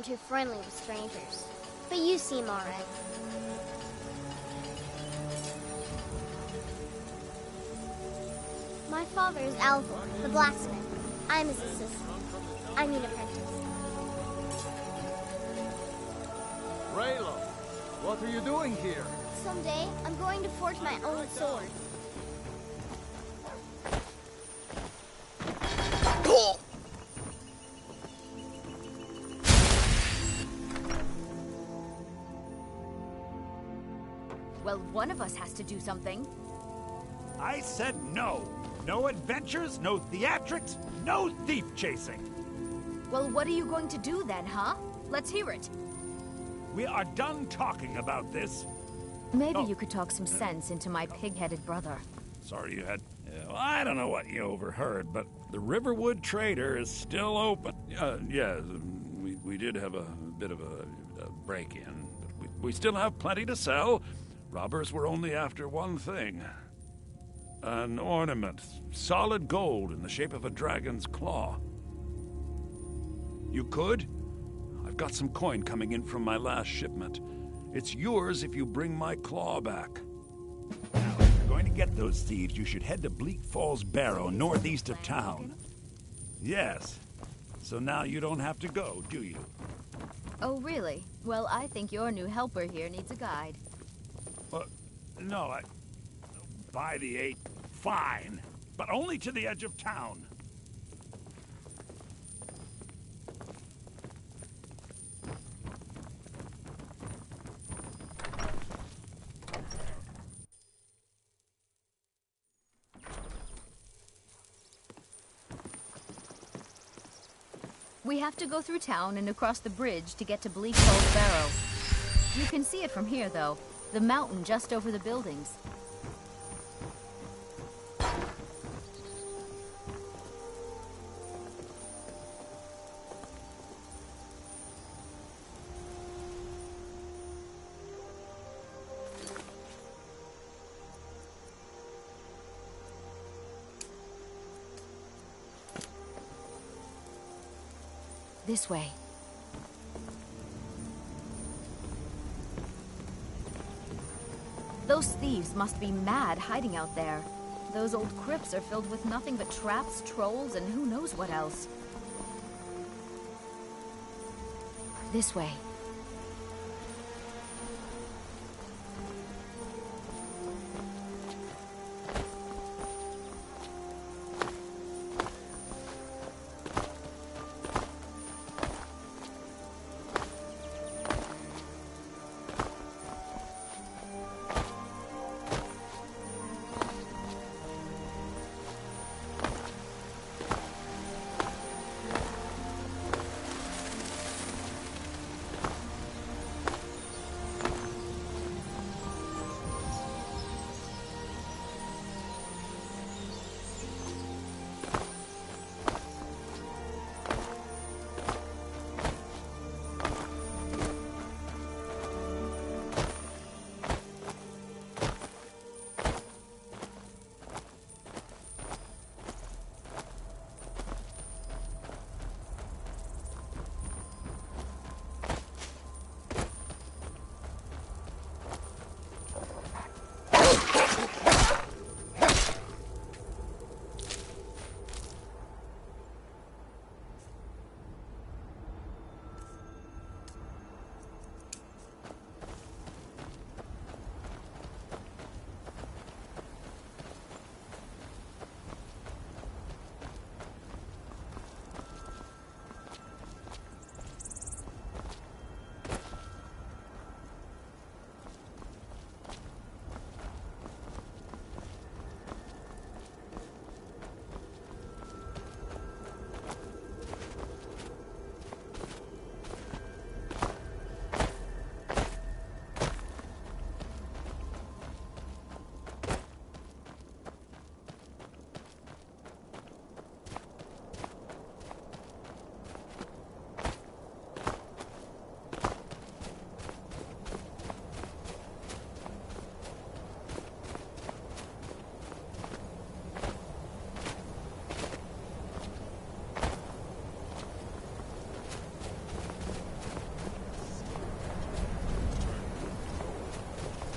too friendly with strangers. But you seem alright. My father is Alvor, the blacksmith. I'm his assistant. I mean apprentice. Raylo, what are you doing here? Someday, I'm going to forge my own sword. Well, one of us has to do something. I said no. No adventures, no theatrics, no thief chasing. Well, what are you going to do then, huh? Let's hear it. We are done talking about this. Maybe you could talk some sense into my pig-headed brother. Sorry you had... well, I don't know what you overheard, but the Riverwood Trader is still open. Yeah, we did have a bit of a break-in. But we still have plenty to sell. Robbers were only after one thing. An ornament, solid gold in the shape of a dragon's claw. You could? I've got some coin coming in from my last shipment. It's yours if you bring my claw back. Now, if you're going to get those thieves, you should head to Bleak Falls Barrow, northeast of town. Yes. So now you don't have to go, do you? Oh, really? Well, I think your new helper here needs a guide. No, by the 8, fine. But only to the edge of town. We have to go through town and across the bridge to get to Bleak Falls Barrow. You can see it from here, though. The mountain just over the buildings. This way. Those thieves must be mad hiding out there. Those old crypts are filled with nothing but traps, trolls, and who knows what else. This way.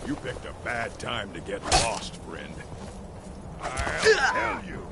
You picked a bad time to get lost, friend. I'll tell you.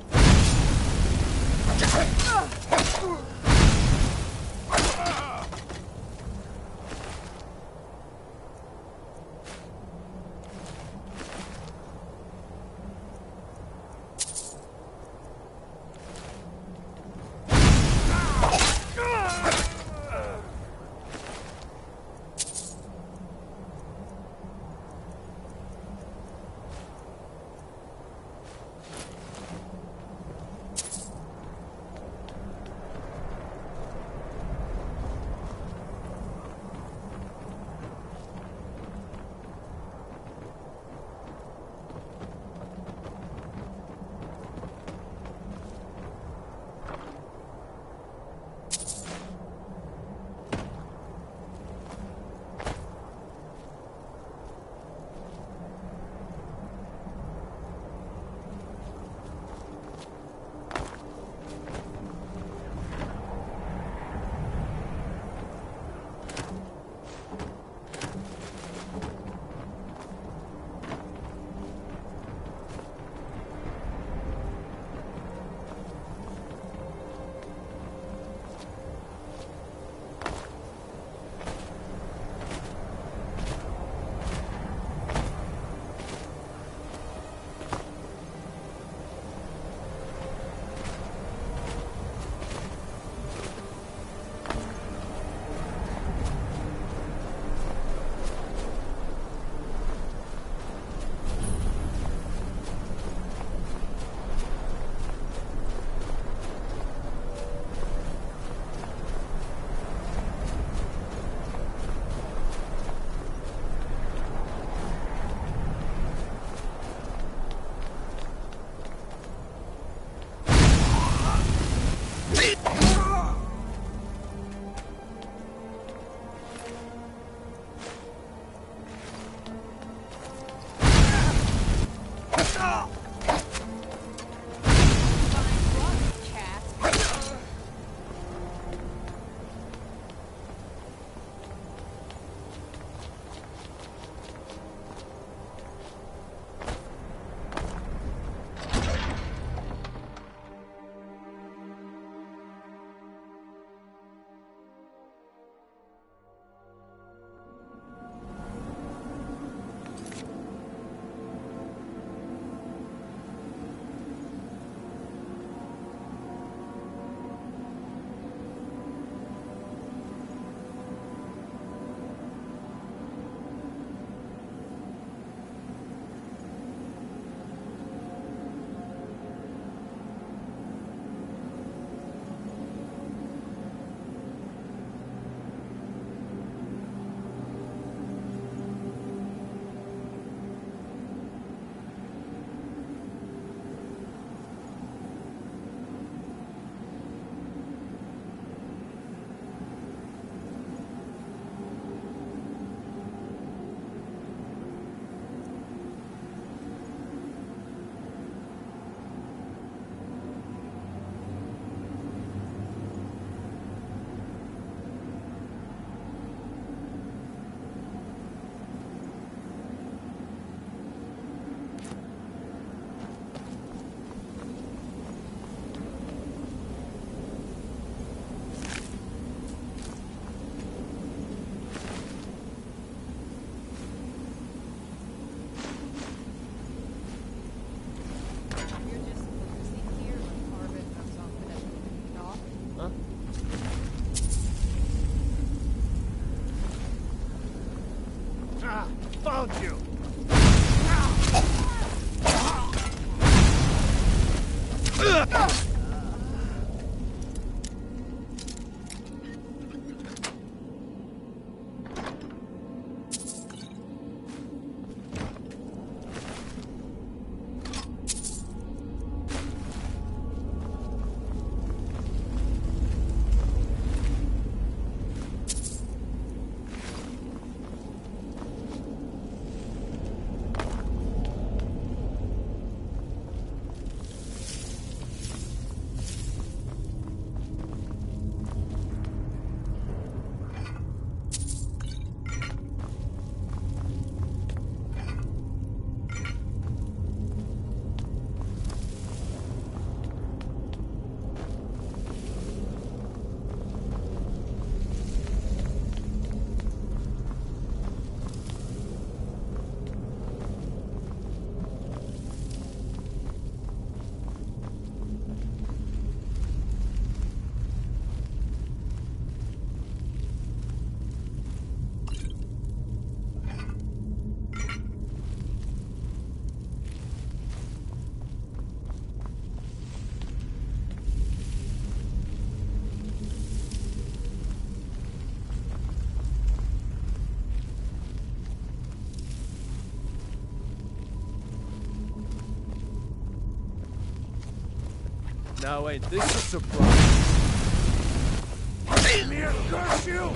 Found you! Now ain't this a surprise? Let me curse you!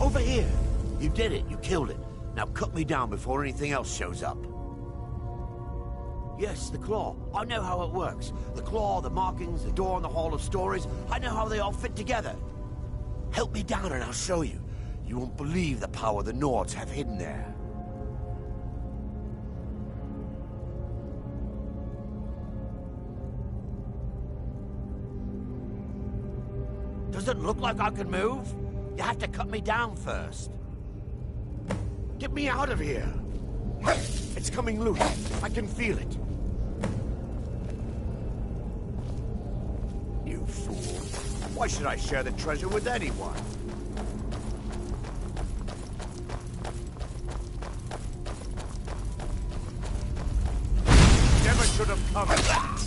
Over here! You did it. You killed it. Now cut me down before anything else shows up. Yes, the claw. I know how it works. The claw, the markings, the door in the Hall of Stories. I know how they all fit together. Help me down and I'll show you. You won't believe the power the Nords have hidden there. Does it look like I can move? You have to cut me down first. Get me out of here! It's coming loose. I can feel it. You fool. Why should I share the treasure with anyone? Never should have come.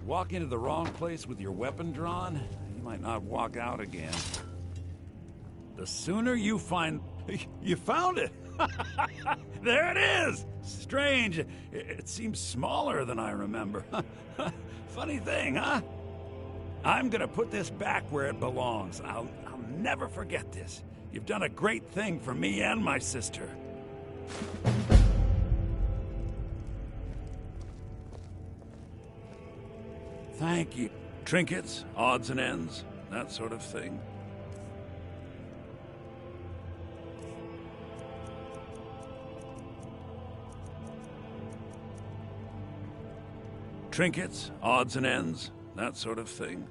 walk into the wrong place with your weapon drawn, you might not walk out again. The sooner you find... You found it! There it is! Strange. It seems smaller than I remember. Funny thing, huh? I'm gonna put this back where it belongs. I'll never forget this. You've done a great thing for me and my sister. Thank you. Trinkets, odds and ends, that sort of thing. Trinkets, odds and ends, that sort of thing.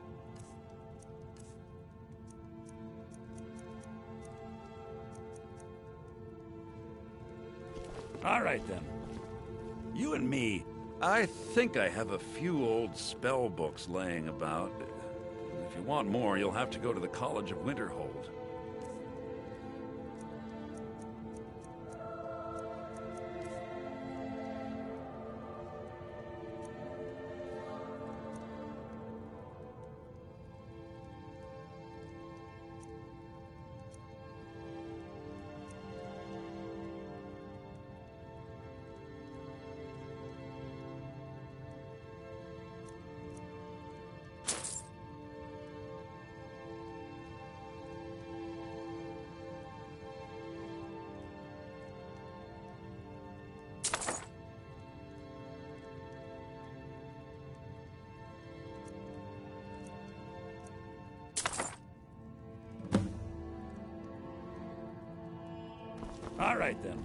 All right, then. You and me. I think I have a few old spell books laying about. If you want more, you'll have to go to the College of Winterhold. All right, then.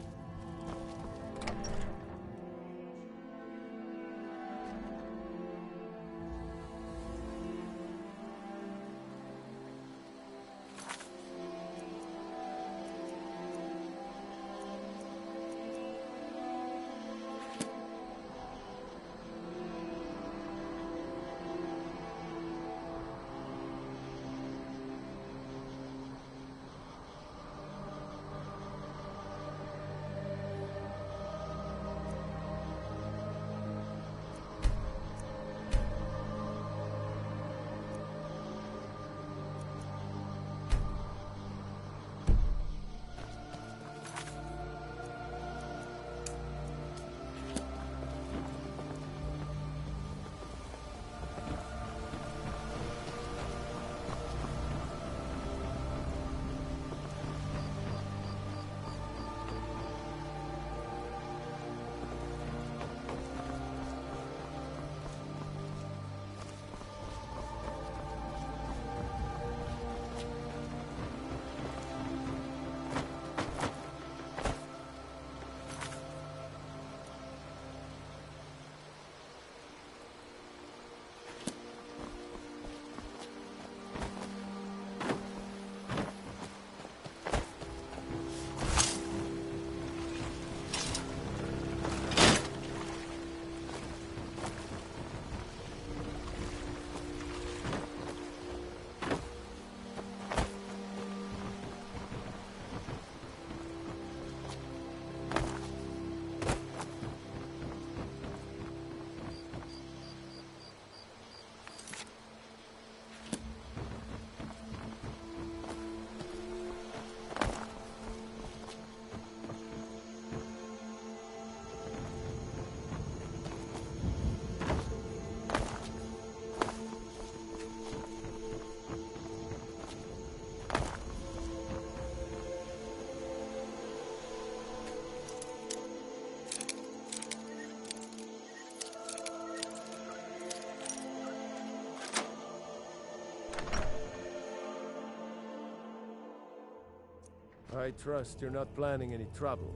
I trust you're not planning any trouble.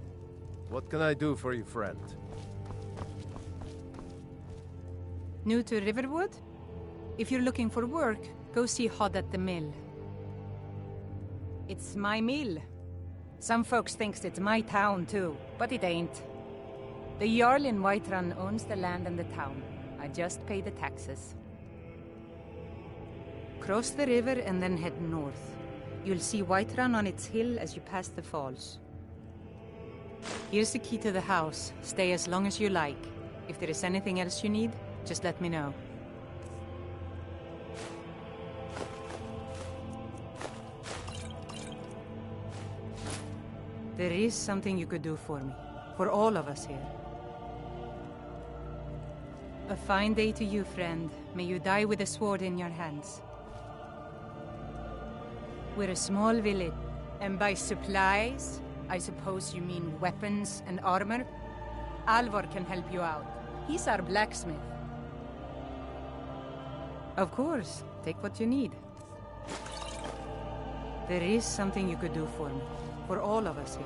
What can I do for you, friend? New to Riverwood? If you're looking for work, go see Hod at the mill. It's my mill. Some folks thinks it's my town too, but it ain't. The Jarl in Whiterun owns the land and the town. I just pay the taxes. Cross the river and then head north. You'll see Whiterun on its hill as you pass the falls. Here's the key to the house. Stay as long as you like. If there is anything else you need, just let me know. There is something you could do for me. For all of us here. A fine day to you, friend. May you die with a sword in your hands. We're a small village, and by supplies, I suppose you mean weapons and armor? Alvor can help you out. He's our blacksmith. Of course, take what you need. There is something you could do for me. For all of us here.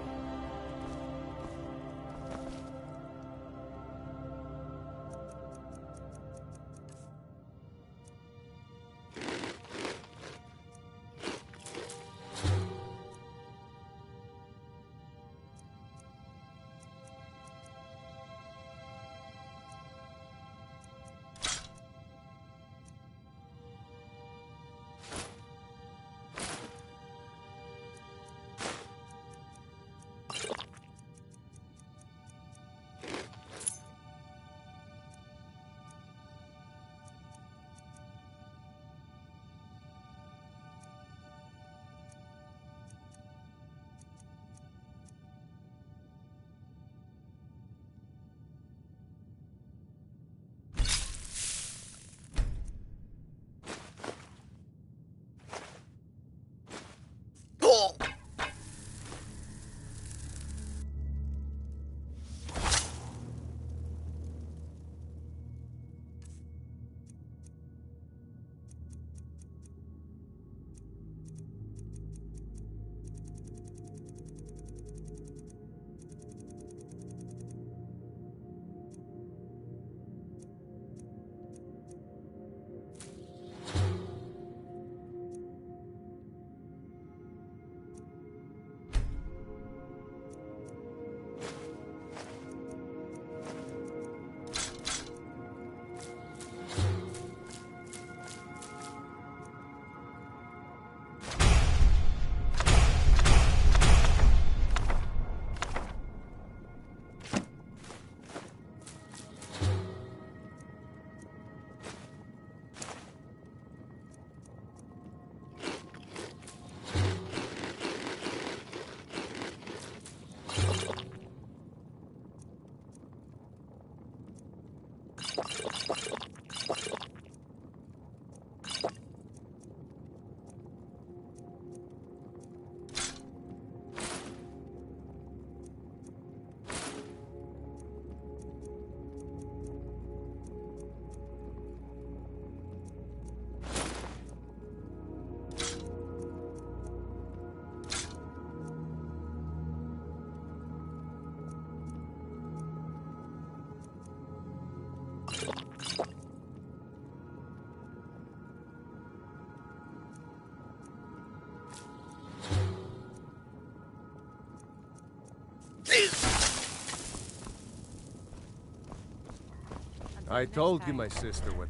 I told you my sister would.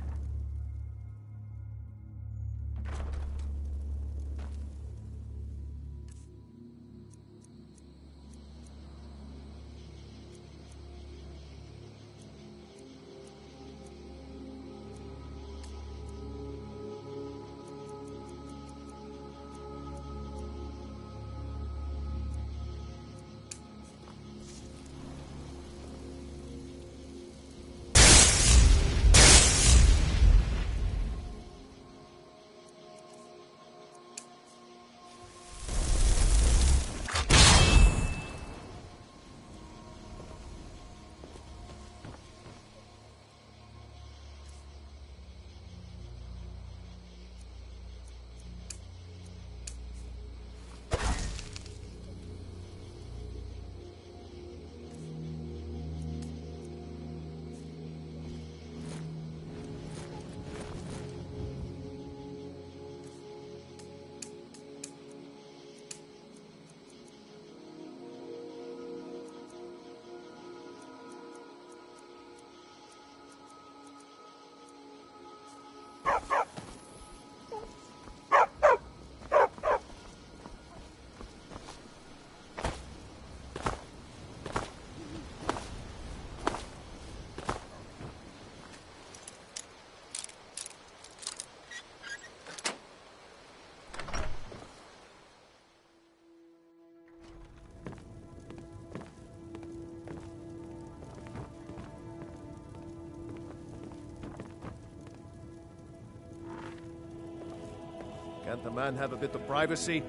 Can't a man have a bit of privacy?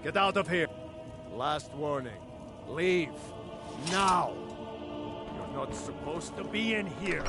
Get out of here! Last warning. Leave. Now! You're not supposed to be in here!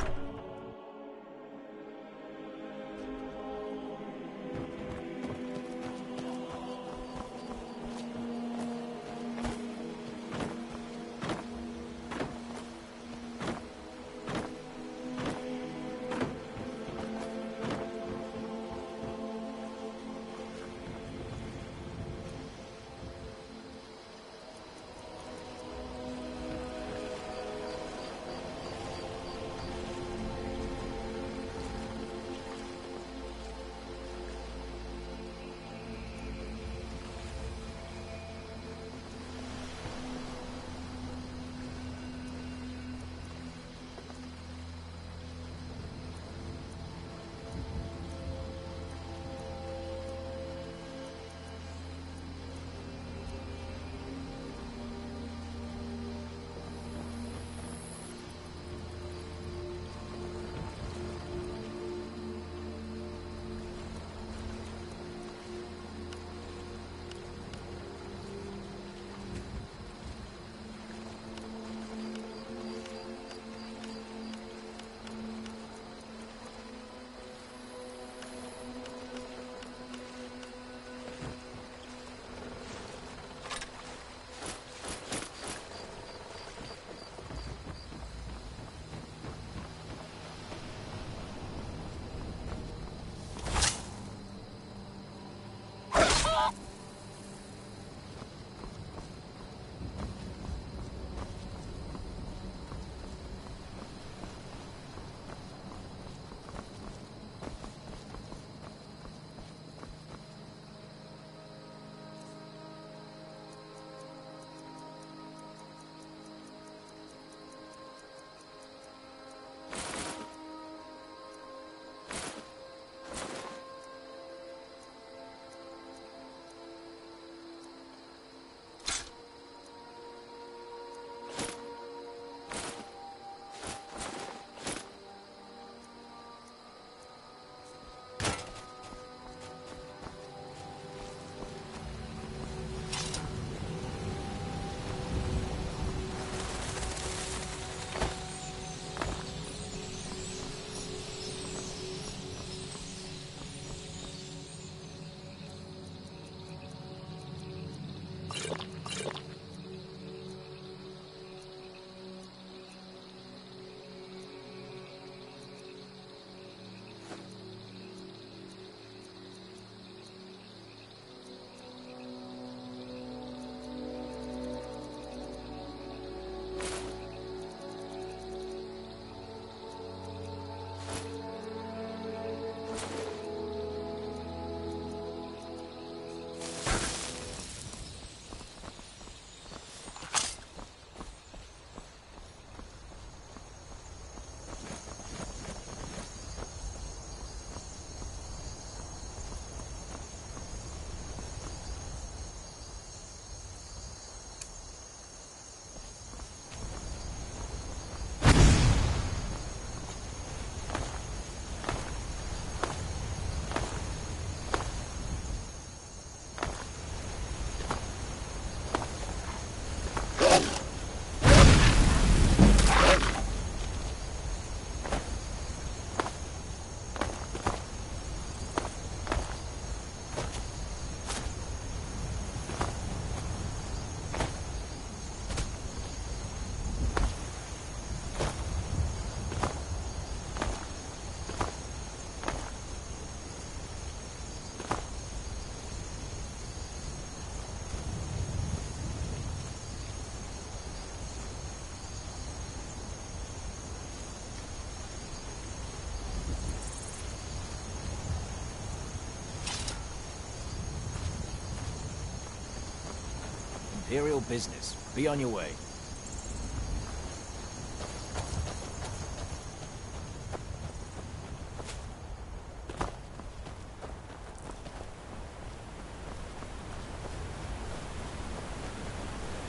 Imperial business. Be on your way.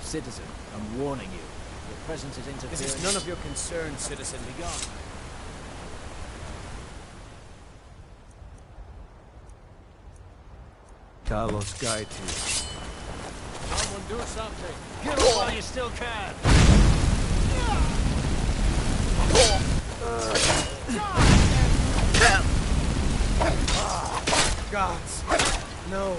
Citizen, I'm warning you. Your presence is interfering... This is none of your concern, citizen. Be gone. Carlos Guide here. Someone do something. Get him while you still can. Gods! No!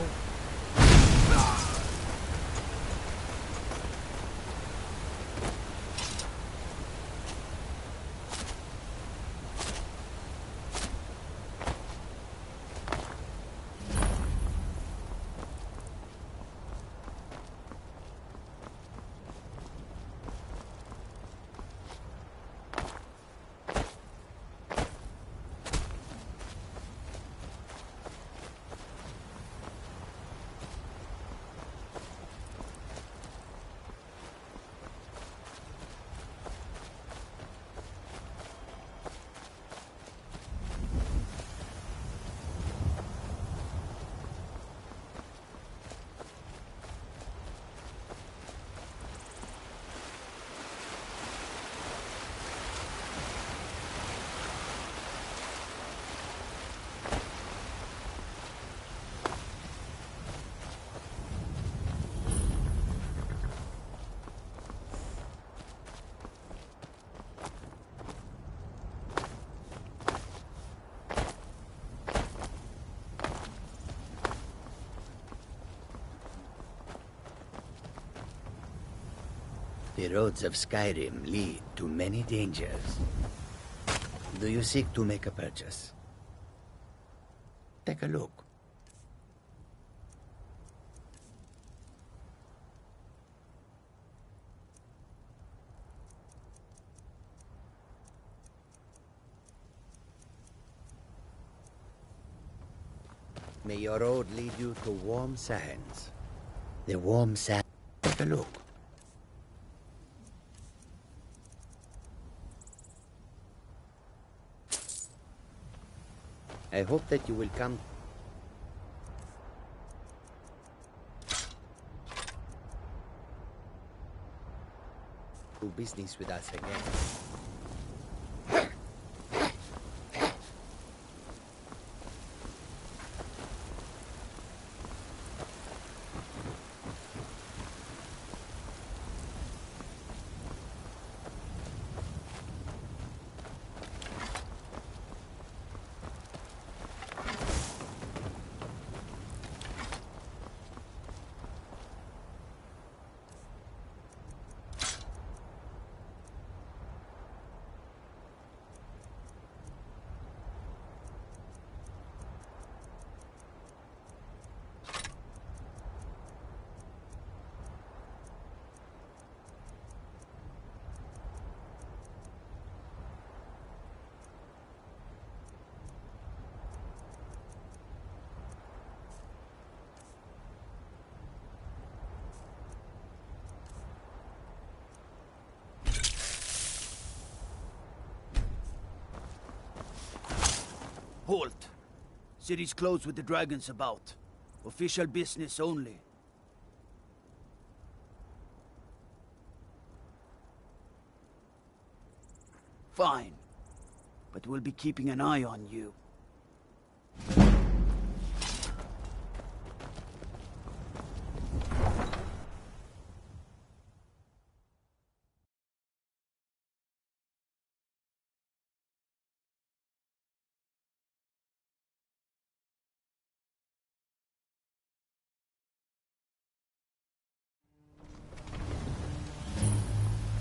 The roads of Skyrim lead to many dangers. Do you seek to make a purchase? Take a look. May your road lead you to warm sands. The warm sand. Take a look. I hope that you will come to business with us again. Halt! City's closed with the dragons about. Official business only. Fine. But we'll be keeping an eye on you.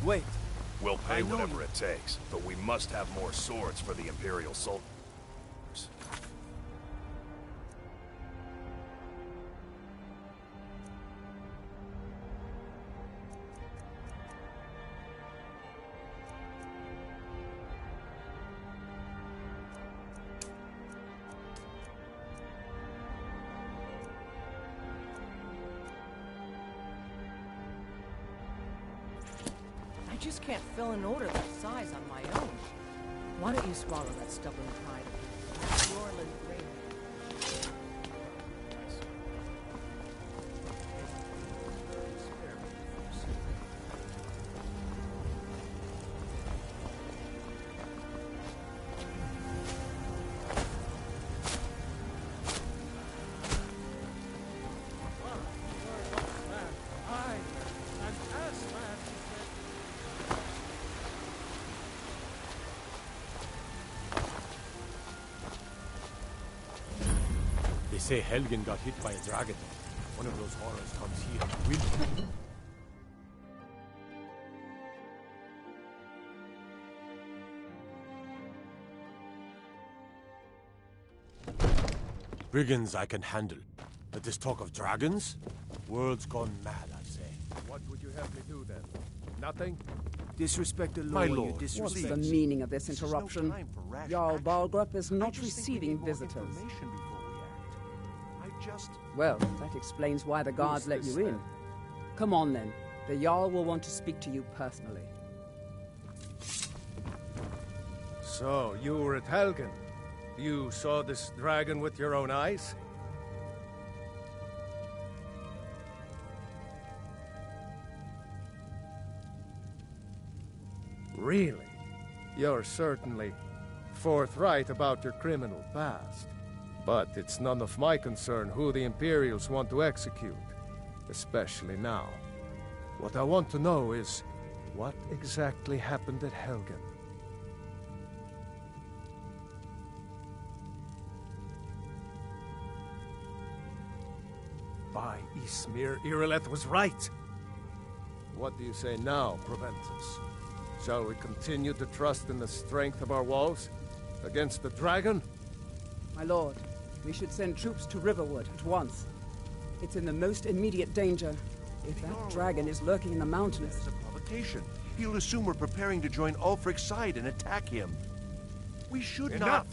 Wait. We'll pay whatever it takes, but we must have more swords for the Imperial soldiers. I just can't fill an order that size on my own. Why don't you swallow that stubborn pride of yours? Yorland Raymond. say Helgen got hit by a dragon. One of those horrors comes here. Brigands I can handle. But this talk of dragons? World's gone mad, I say. What would you have me do then? Nothing? Disrespect the law, My you lord, disrespect... What's the meaning of this interruption? Jarl Balgrup is not receiving visitors. Well, that explains why the guards let you in. Come on then. The Jarl will want to speak to you personally. So, you were at Helgen. You saw this dragon with your own eyes? Really? You're certainly forthright about your criminal past. But it's none of my concern who the Imperials want to execute, especially now. What I want to know is, what exactly happened at Helgen? By Ysmir, Irileth was right. What do you say now, Proventus? Shall we continue to trust in the strength of our walls against the dragon? My lord, we should send troops to Riverwood at once. It's in the most immediate danger. If that dragon is lurking in the mountains... It's a provocation. He'll assume we're preparing to join Ulfric's side and attack him. We should Enough!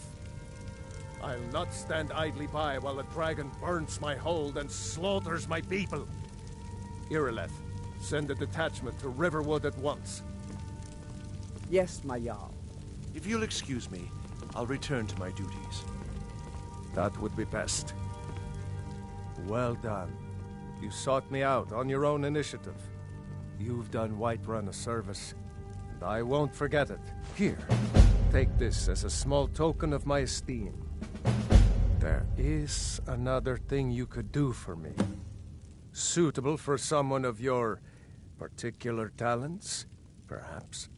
I'll not stand idly by while the dragon burns my hold and slaughters my people. Irileth, send a detachment to Riverwood at once. Yes, my Jarl. If you'll excuse me, I'll return to my duties. That would be best. Well done. You sought me out on your own initiative. You've done Whiterun a service, and I won't forget it. Here, take this as a small token of my esteem. There is another thing you could do for me. Suitable for someone of your particular talents, perhaps.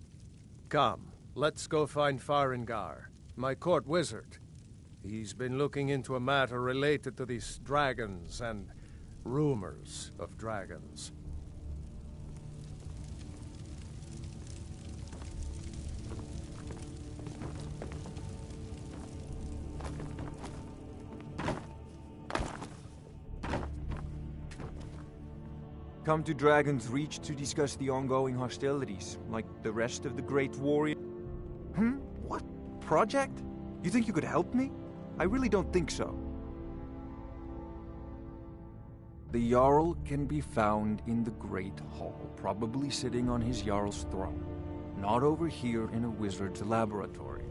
Come, let's go find Farengar, my court wizard. He's been looking into a matter related to these dragons and rumors of dragons. Come to Dragon's Reach to discuss the ongoing hostilities, like the rest of the Great Warrior. What? Project? You think you could help me? I really don't think so. The Jarl can be found in the Great Hall, probably sitting on his Jarl's throne. Not over here in a wizard's laboratory.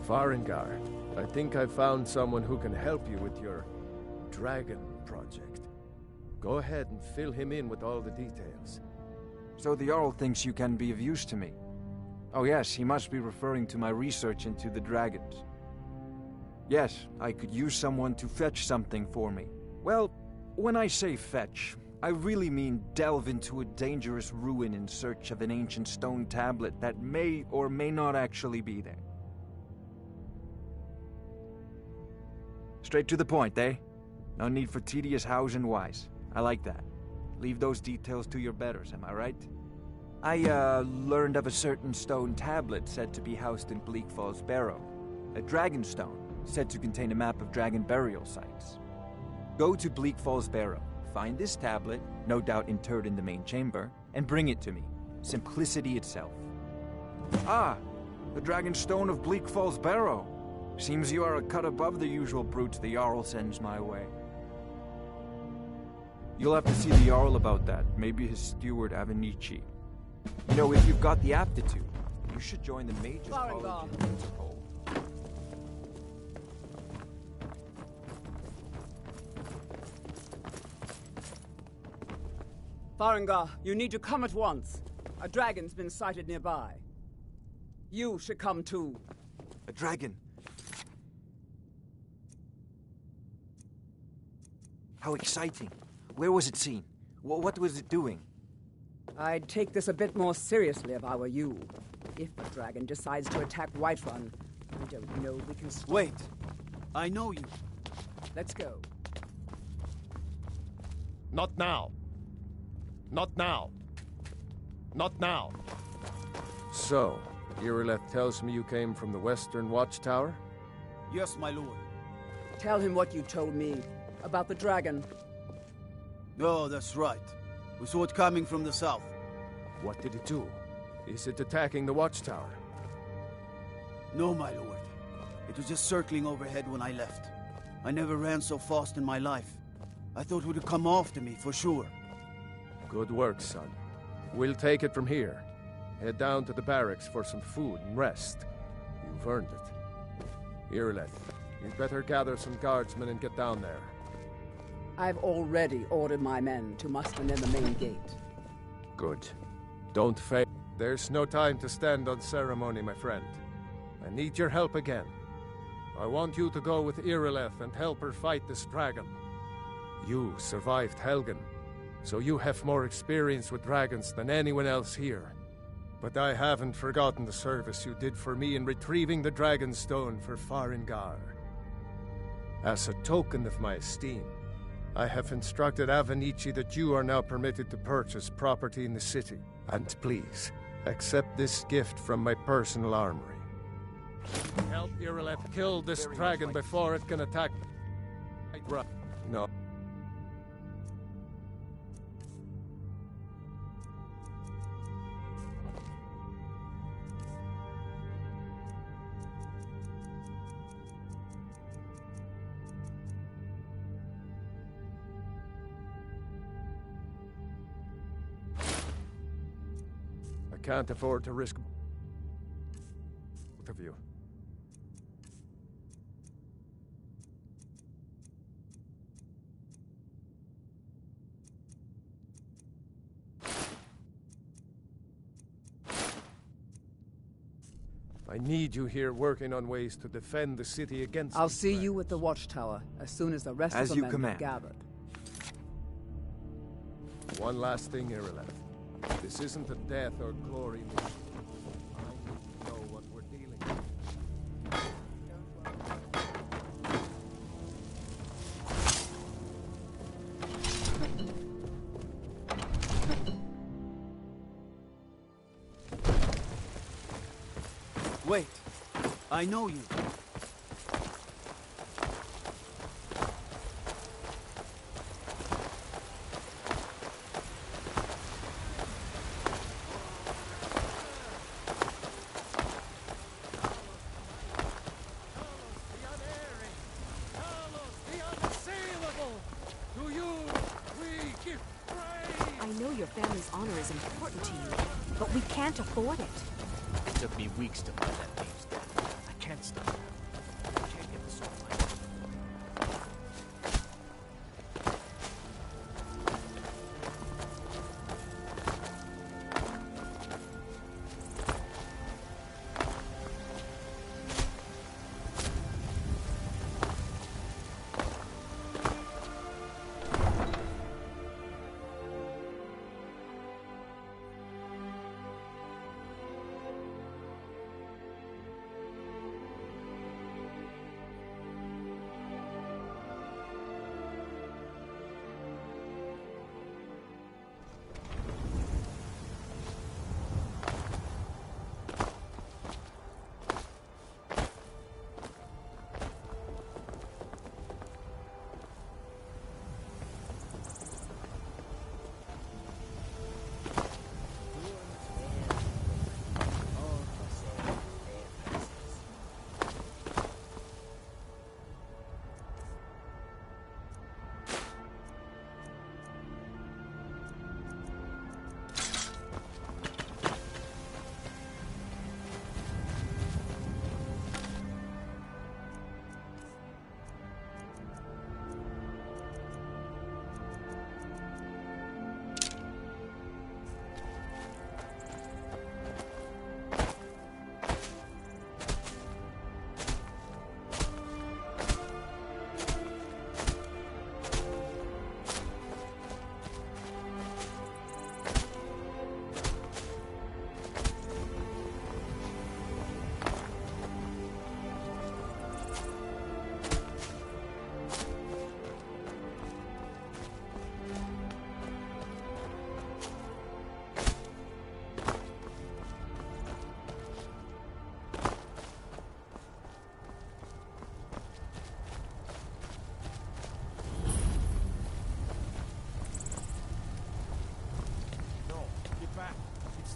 Farengar, I think I found someone who can help you with your dragon project. Go ahead and fill him in with all the details. So the Jarl thinks you can be of use to me. Oh yes, he must be referring to my research into the dragons. Yes, I could use someone to fetch something for me. Well, when I say fetch, I really mean delve into a dangerous ruin in search of an ancient stone tablet that may or may not actually be there. Straight to the point, eh? No need for tedious hows and whys. I like that. Leave those details to your betters, am I right? I, learned of a certain stone tablet said to be housed in Bleak Falls Barrow. A dragon stone, said to contain a map of dragon burial sites. Go to Bleak Falls Barrow, find this tablet, no doubt interred in the main chamber, and bring it to me. Simplicity itself. Ah, the dragon stone of Bleak Falls Barrow. Seems you are a cut above the usual brutes the Jarl sends my way. You'll have to see the Jarl about that, maybe his steward Avenici. You know, if you've got the aptitude, you should join the Mages College in Winterhold. Farengar, you need to come at once. A dragon's been sighted nearby. You should come too. A dragon? How exciting. Where was it seen? What was it doing? I'd take this a bit more seriously if I were you. If the dragon decides to attack Whiterun, I don't know we can stop. Wait. I know you. Let's go. Not now. Not now. Not now. So, Irileth tells me you came from the Western Watchtower? Yes, my lord. Tell him what you told me about the dragon. Oh, that's right. We saw it coming from the south. What did it do? Is it attacking the Watchtower? No, my lord. It was just circling overhead when I left. I never ran so fast in my life. I thought it would come after me, for sure. Good work, son. We'll take it from here. Head down to the barracks for some food and rest. You've earned it. Irileth, you'd better gather some guardsmen and get down there. I've already ordered my men to muster near the main gate. Good. Don't fail. There's no time to stand on ceremony, my friend. I need your help again. I want you to go with Irileth and help her fight this dragon. You survived Helgen, so you have more experience with dragons than anyone else here. But I haven't forgotten the service you did for me in retrieving the Dragon Stone for Farengar. As a token of my esteem, I have instructed Avenici that you are now permitted to purchase property in the city. And please, accept this gift from my personal armory. Help Irileth kill this dragon before it can attack me. No. I can't afford to risk both of you. I need you here working on ways to defend the city against I'll see you at the Watchtower as soon as the rest of the men have gathered. One last thing, Irileth. This isn't a death or glory mission. I need to know what we're dealing with. Wait. I know you. Afford it. It took me weeks to find that thieves dead. I can't stop now. I can't get this off my head.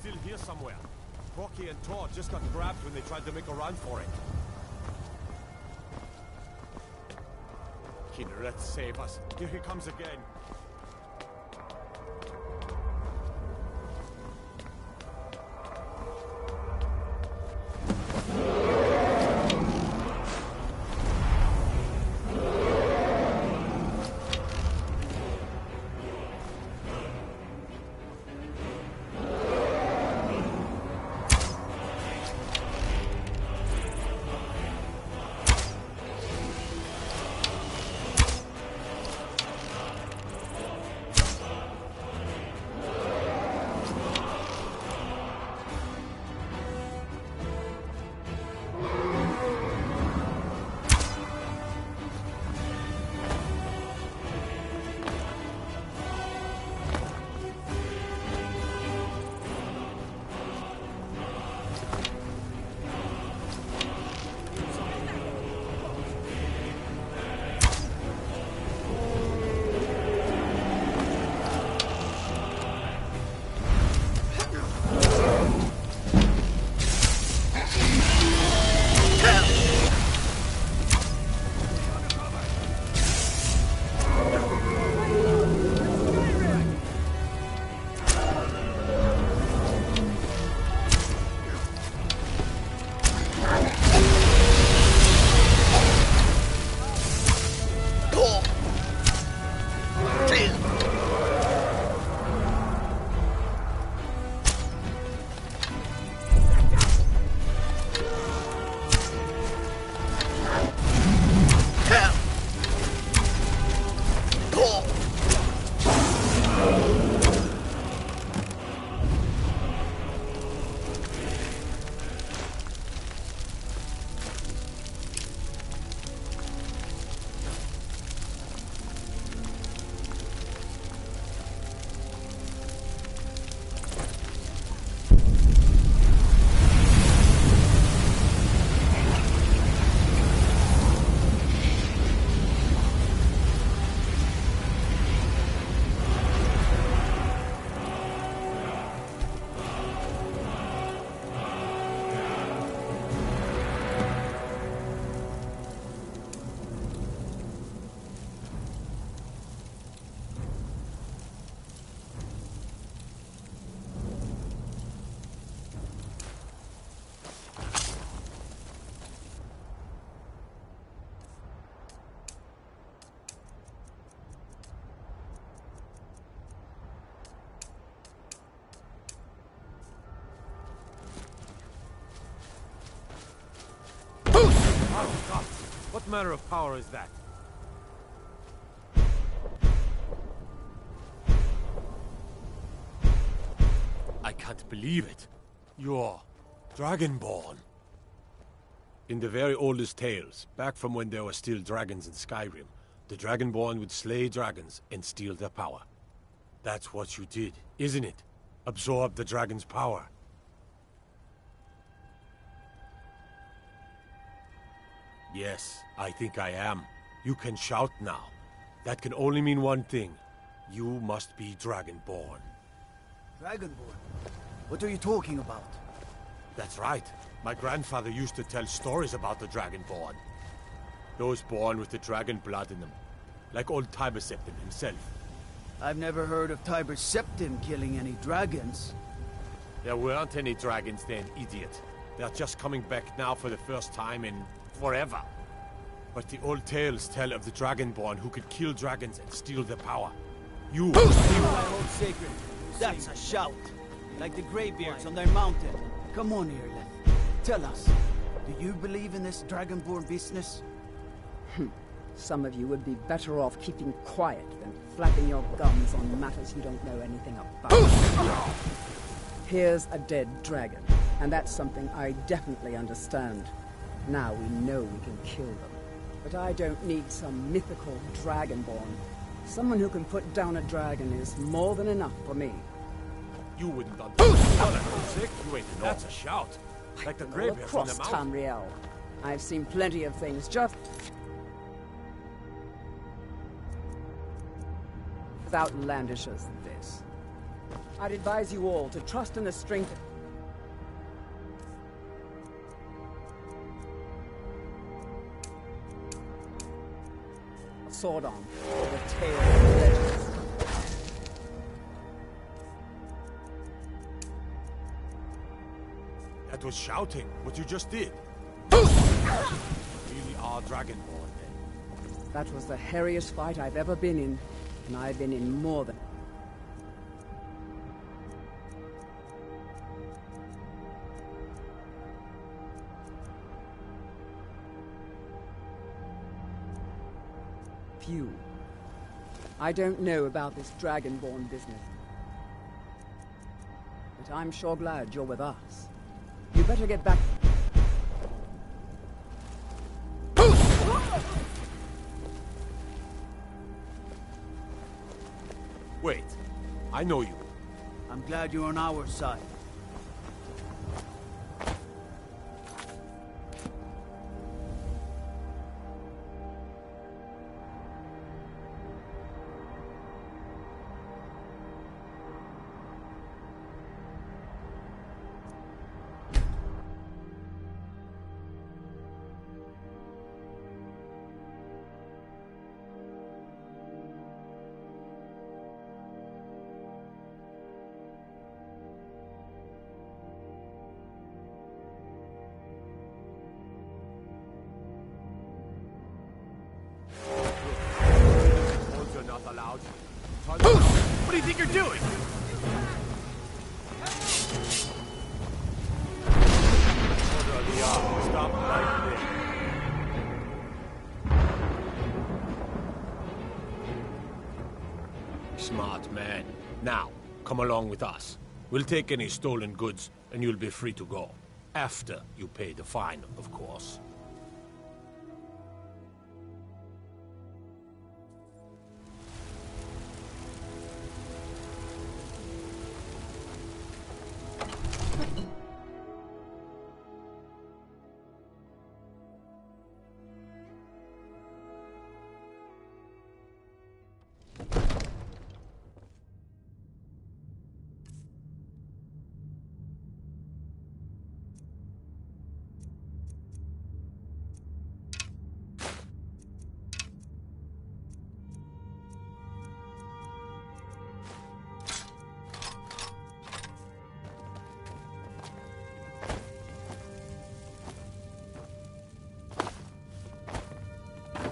still here somewhere. Rocky and Tor just got grabbed when they tried to make a run for it. Kynareth, save us. Here he comes again. Oh, God! What manner of power is that? I can't believe it. You're Dragonborn. In the very oldest tales, back from when there were still dragons in Skyrim, the Dragonborn would slay dragons and steal their power. That's what you did, isn't it? Absorb the dragon's power. Yes, I think I am. You can shout now. That can only mean one thing. You must be Dragonborn. Dragonborn? What are you talking about? That's right. My grandfather used to tell stories about the Dragonborn. Those born with the dragon blood in them. Like old Tiber Septim himself. I've never heard of Tiber Septim killing any dragons. There weren't any dragons then, idiot. They're just coming back now for the first time in forever. But the old tales tell of the Dragonborn who could kill dragons and steal their power. You I hold sacred. That's a shout. Like the Greybeards on their mountain. Come on here, Leth. Tell us, do you believe in this Dragonborn business? Some of you would be better off keeping quiet than flapping your gums on matters you don't know anything about. Here's a dead dragon, and that's something I definitely understand. Now we know we can kill them. But I don't need some mythical Dragonborn. Someone who can put down a dragon is more than enough for me. You wouldn't understand. You ain't That's a shout. Like the Greybeards on the mountain. Tamriel. I've seen plenty of things just as outlandish as this. I'd advise you all to trust in the strength of... a sword on, or the tale of the legends. That was shouting, what you just did. Really are Dragonborn, then. That was the hairiest fight I've ever been in, and I've been in more than... few. I don't know about this Dragonborn business. But I'm sure glad you're with us. You better get back... Wait, I know you. I'm glad you're on our side. Allowed. What do you think you're doing? Order of the arm. Stop right there. Smart man. Now, come along with us. We'll take any stolen goods, and you'll be free to go. After you pay the fine, of course.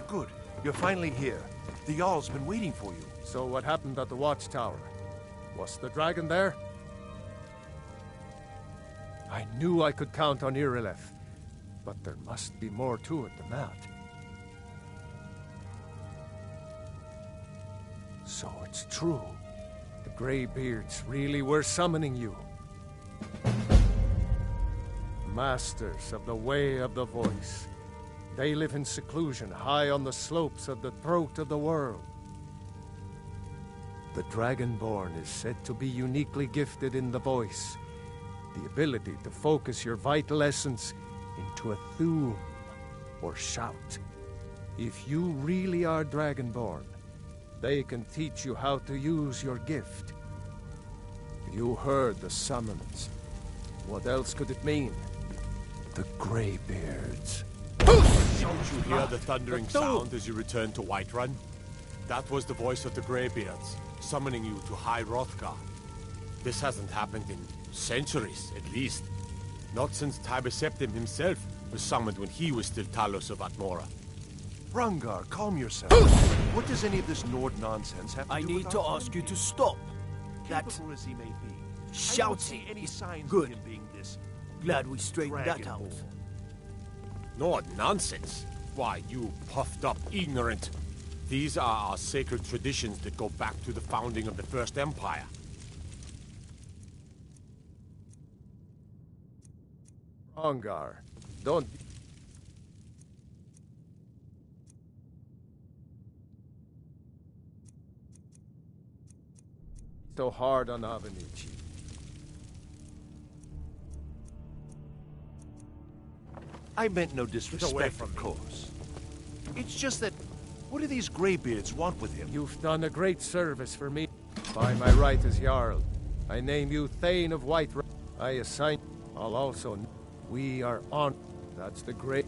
Good. You're finally here. The Jarl's been waiting for you. So what happened at the watchtower? Was the dragon there? I knew I could count on Irileth, but there must be more to it than that. So it's true. The Greybeards really were summoning you. Masters of the Way of the Voice. They live in seclusion, high on the slopes of the throat of the world. The Dragonborn is said to be uniquely gifted in the voice, the ability to focus your vital essence into a thum, or shout. If you really are Dragonborn, they can teach you how to use your gift. You heard the summons. What else could it mean? The Greybeards. Don't you hear the thundering sound as you return to Whiterun? That was the voice of the Greybeards, summoning you to High Hrothgar. This hasn't happened in centuries, at least. Not since Tiber Septim himself was summoned when he was still Talos of Atmora. Rangar, calm yourself. What does any of this Nord nonsense have to do with I need to ask you to stop. That Capable as he may be, shouting any is signs good. of him being this Glad we straightened that out. Dragonborn. Nord nonsense? Why, you puffed up ignorant. These are our sacred traditions that go back to the founding of the First Empire. Rangar, don't... so hard on Avenici. I meant no disrespect, of course. It's just that, what do these Greybeards want with him? You've done a great service for me. By my right as Jarl, I name you Thane of Whiterun. I assign... I'll also... We are on... That's the great...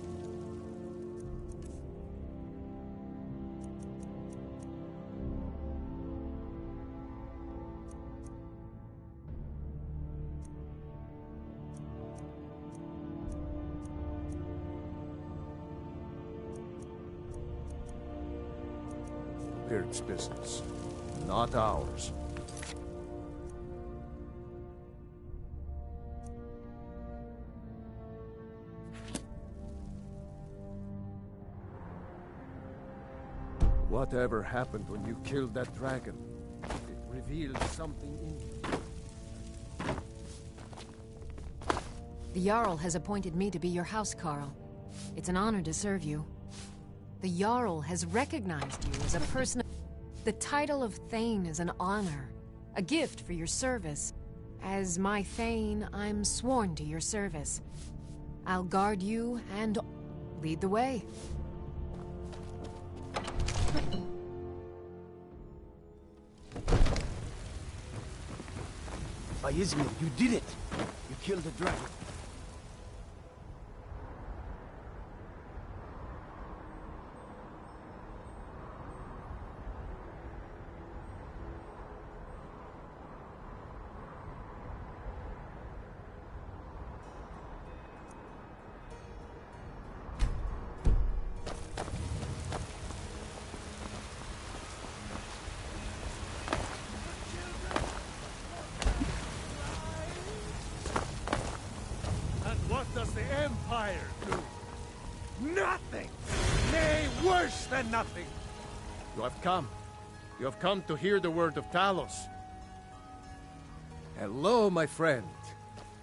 Beard's business, not ours. Whatever happened when you killed that dragon? It revealed something in you. The Jarl has appointed me to be your housecarl. It's an honor to serve you. The Jarl has recognized you as a person. The title of Thane is an honor, a gift for your service. As my Thane, I'm sworn to your service. I'll guard you and lead the way. Ismir, you did it! You killed the dragon. What does the Empire do? Nothing! Nay, worse than nothing! You have come. You have come to hear the word of Talos. Hello, my friend.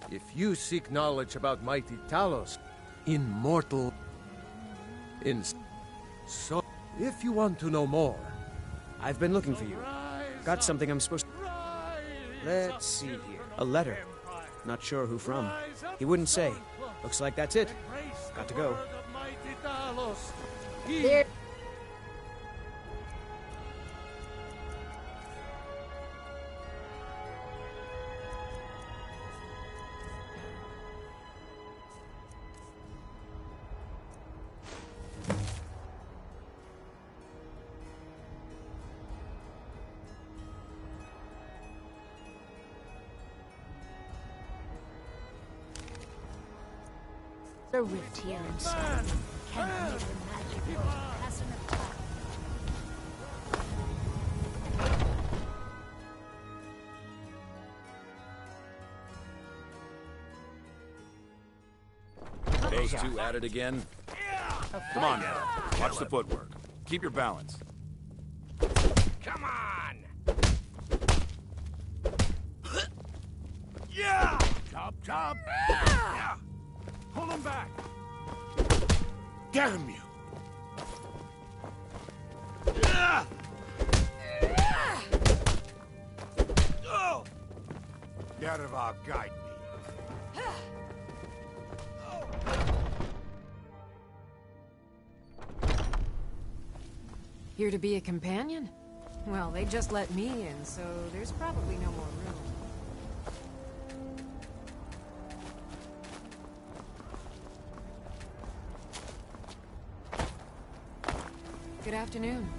If you seek knowledge about mighty Talos, immortal... So, if you want to know more... I've been looking for you. Got something I'm supposed to... Let's see here. A letter. Not sure who from. He wouldn't say. Looks like that's it. Got to go. There. The rift here in Skyrim cannot make the magic world pass an attack. Those two at it again? Come on now. Watch the footwork. Keep your balance. Come on! Yeah! Chop, chop! Yeah! Pull him back! Damn you! Yarva, guide me. Here to be a companion? Well, they just let me in, so there's probably no more room. Good afternoon.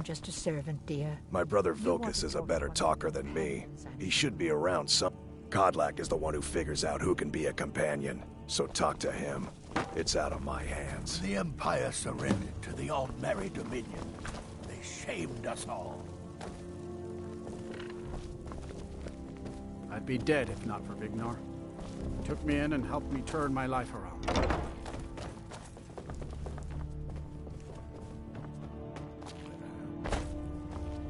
I'm just a servant, dear. My brother Vilkas is a better talker than me. He should be around some... Kodlak is the one who figures out who can be a companion, so talk to him. It's out of my hands. The Empire surrendered to the Altmerry Dominion. They shamed us all. I'd be dead if not for Vignar. He took me in and helped me turn my life around.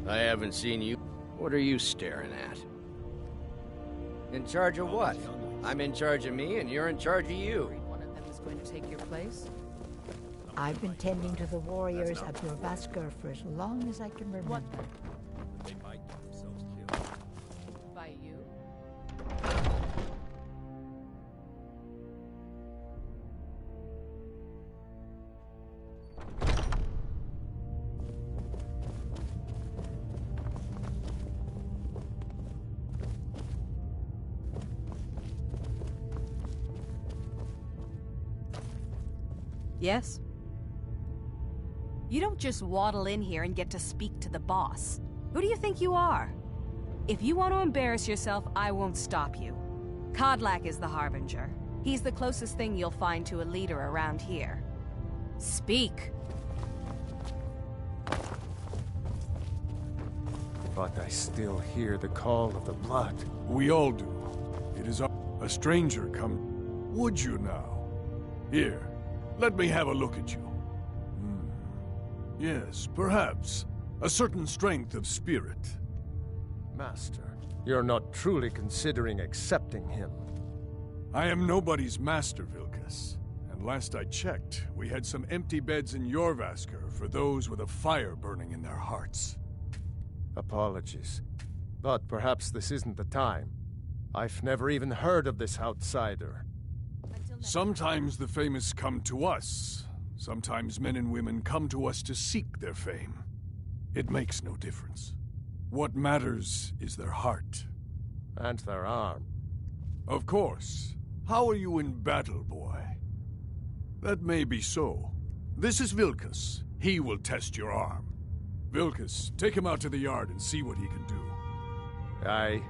I haven't seen you. What are you staring at? In charge of what? I'm in charge of me, and you're in charge of you. One of them is going to take your place? I've been tending to the warriors of Jorvaskar for as long as I can remember. They might get themselves killed. By you? Yes? You don't just waddle in here and get to speak to the boss. Who do you think you are? If you want to embarrass yourself, I won't stop you. Kodlak is the Harbinger. He's the closest thing you'll find to a leader around here. Speak. But I still hear the call of the blood. We all do. It is a stranger come. Would you now? Here, let me have a look at you. Yes, perhaps. A certain strength of spirit. Master, you're not truly considering accepting him. I am nobody's master, Vilkas. And last I checked, we had some empty beds in Jorvaskar for those with a fire burning in their hearts. Apologies. But perhaps this isn't the time. I've never even heard of this outsider. Sometimes the famous come to us. Sometimes men and women come to us to seek their fame. It makes no difference. What matters is their heart. And their arm. Of course. How are you in battle, boy? That may be so. This is Vilkas. He will test your arm. Vilkas, take him out to the yard and see what he can do. Aye.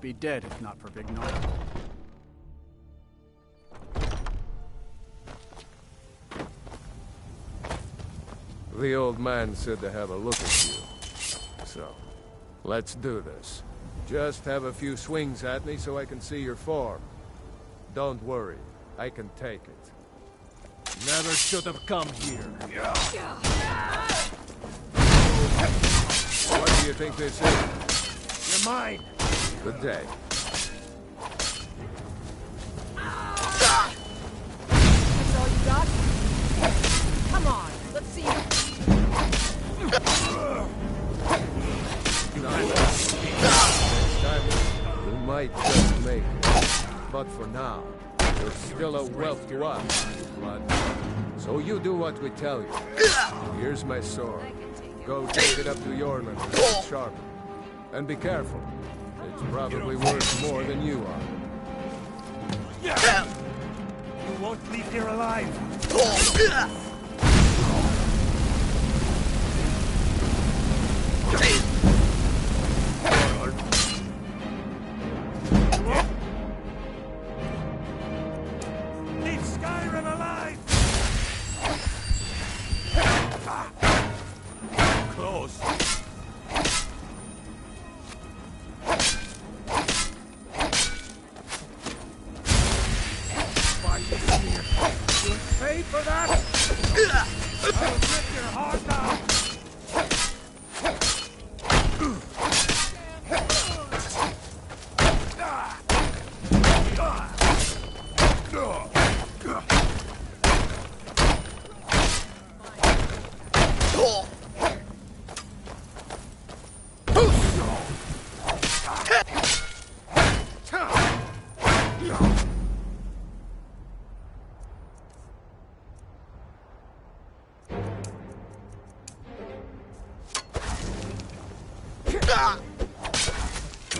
Be dead if not for Vignar. The old man said to have a look at you. So, let's do this. Just have a few swings at me so I can see your form. Don't worry, I can take it. Never should have come here. What do you think this is? You're mine! Good day. That's all you got? Come on, let's see you. Next time, we might just make it. But for now, you're still a wealth to us, blood. So you do what we tell you. Here's my sword. Go take it up to Yorland and get it sharpened. And be careful. It's probably worth more than you are. You won't leave here alive! Leave Skyrim alive! Close. Pay for that!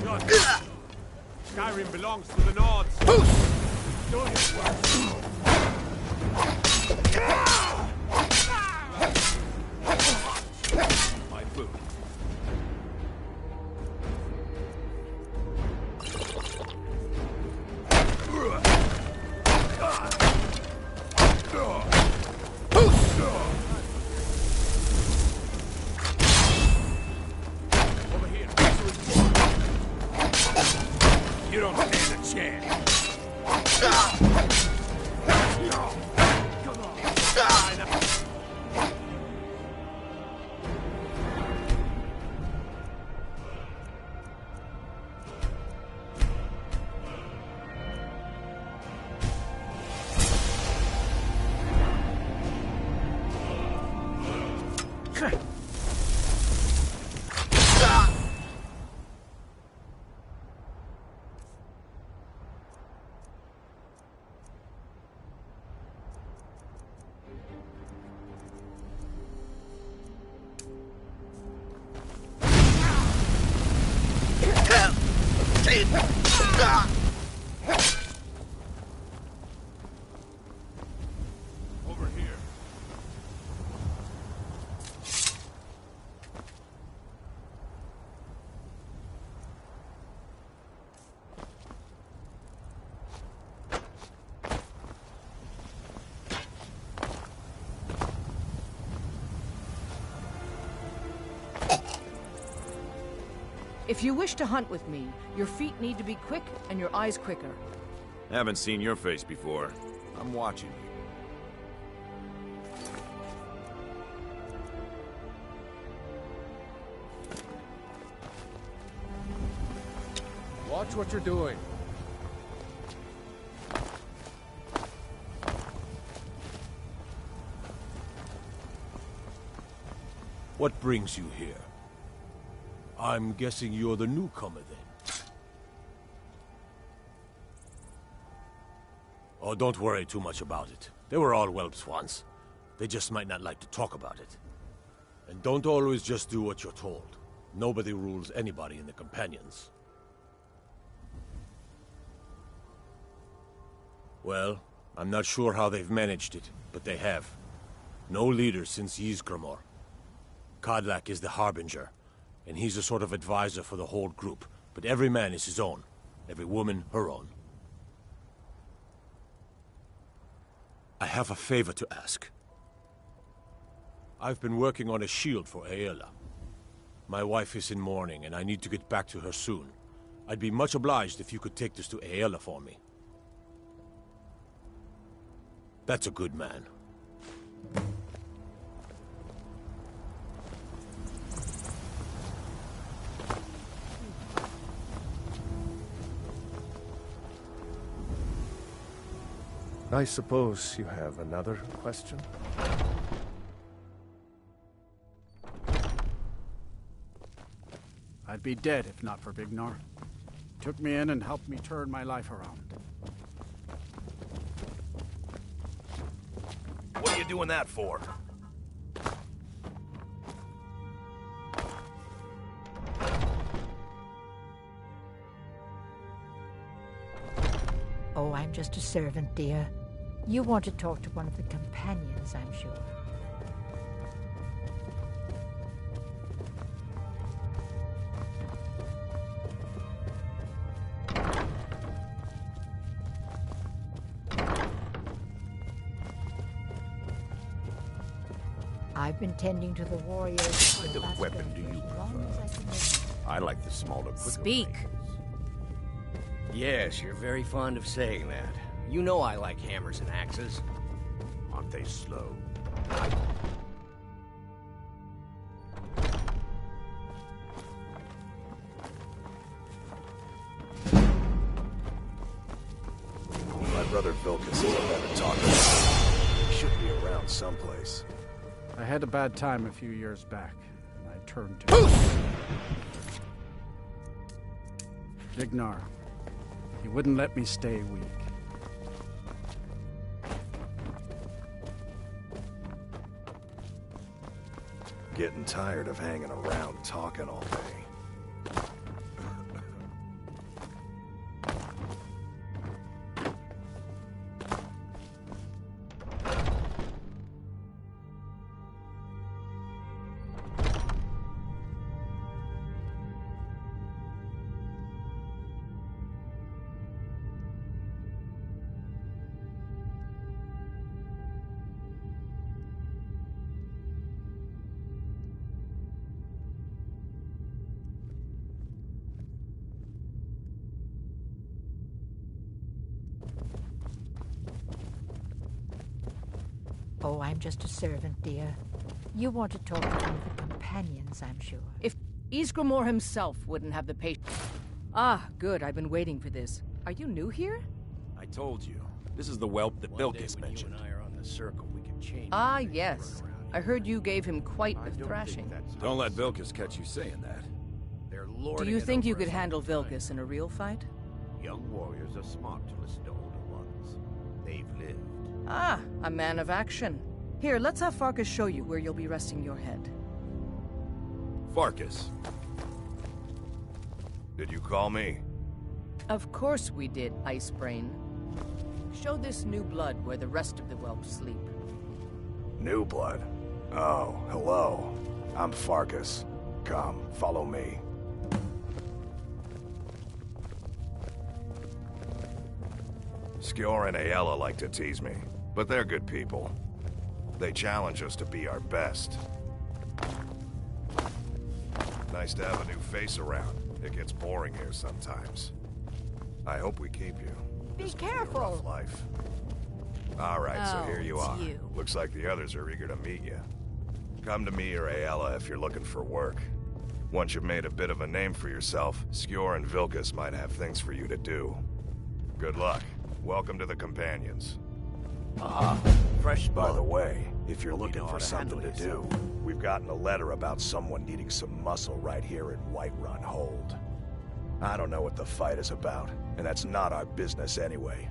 Skyrim belongs to the Nords. Do his work. My food. Over here. You don't stand a chance. Over here. If you wish to hunt with me, your feet need to be quick and your eyes quicker. Haven't seen your face before. I'm watching you. Watch what you're doing. What brings you here? I'm guessing you're the newcomer then. Oh, don't worry too much about it. They were all whelps once. They just might not like to talk about it. And don't always just do what you're told. Nobody rules anybody in the Companions. Well, I'm not sure how they've managed it, but they have. No leader since Ysgramor. Kodlak is the Harbinger, and he's a sort of advisor for the whole group, but every man is his own. Every woman her own. I have a favor to ask. I've been working on a shield for Aela. My wife is in mourning, and I need to get back to her soon. I'd be much obliged if you could take this to Aela for me. That's a good man. I suppose you have another question? I'd be dead if not for Vignar. Took me in and helped me turn my life around. What are you doing that for? Oh, I'm just a servant, dear. You want to talk to one of the companions, I'm sure. I've been tending to the warriors. What kind of weapon do you prefer? I like the smaller, quicker Speak. blades. Yes, you're very fond of saying that. You know I like hammers and axes. Aren't they slow? My brother Vilkas is a better talker. He should be around someplace. I had a bad time a few years back, and I turned to Vignar. He wouldn't let me stay weak. Getting tired of hanging around talking all day. Oh, I'm just a servant, dear. You want to talk to one of the companions, I'm sure. If Ysgramor himself wouldn't have the patience... Ah, good, I've been waiting for this. Are you new here? I told you. This is the whelp that Vilkas mentioned. You and I are on the circle, we can change. Ah, yes. I heard you gave him quite a thrashing. Don't let Vilkas catch you saying that. They're Do lording you it think you over could us handle all the time. Vilkas in a real fight? Young warriors are smart to listen to older ones. They've lived. Ah, a man of action. Here, let's have Farkas show you where you'll be resting your head. Farkas. Did you call me? Of course we did, Icebrain. Show this new blood where the rest of the whelps sleep. New blood? Oh, hello. I'm Farkas. Come, follow me. Skjor and Aella like to tease me, but they're good people. They challenge us to be our best. Nice to have a new face around. It gets boring here sometimes. I hope we keep you. Be This careful. Could be a rough life. All right, so Oh, here you it's are. you. Looks like the others are eager to meet you. Come to me or Aella if you're looking for work. Once you've made a bit of a name for yourself, Skjor and Vilkas might have things for you to do. Good luck. Welcome to the Companions. Fresh By blood. the way, if you're Hope you looking know how for to something to handle do, we've gotten a letter about someone needing some muscle right here in Whiterun Hold. I don't know what the fight is about, and that's not our business anyway.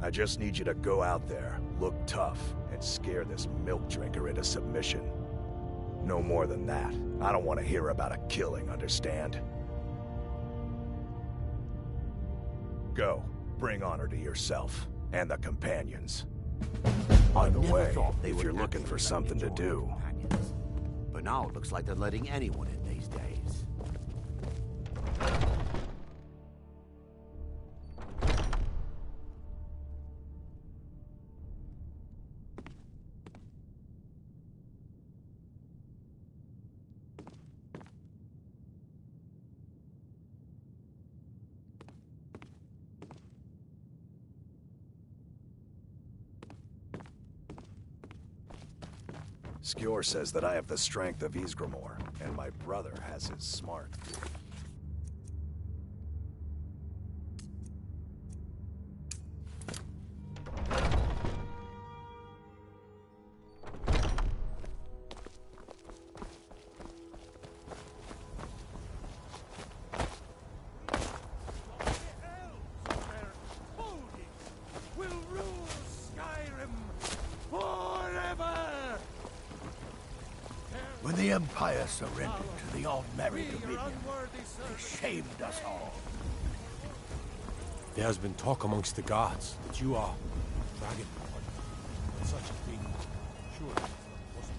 I just need you to go out there, look tough, and scare this milk drinker into submission. No more than that. I don't want to hear about a killing, understand? Go. Bring honor to yourself, and the Companions. By the never way, thought they if would you're looking for actually something to let me do, join companions. But now it looks like they're letting anyone in these days. Skjor says that I have the strength of Ysgramor, and my brother has his smart. Will rule Skyrim forever! When the Empire surrendered to the unmarried Dominion, they shamed us all. There has been talk amongst the gods that you are Dragonborn. But such a thing surely wasn't.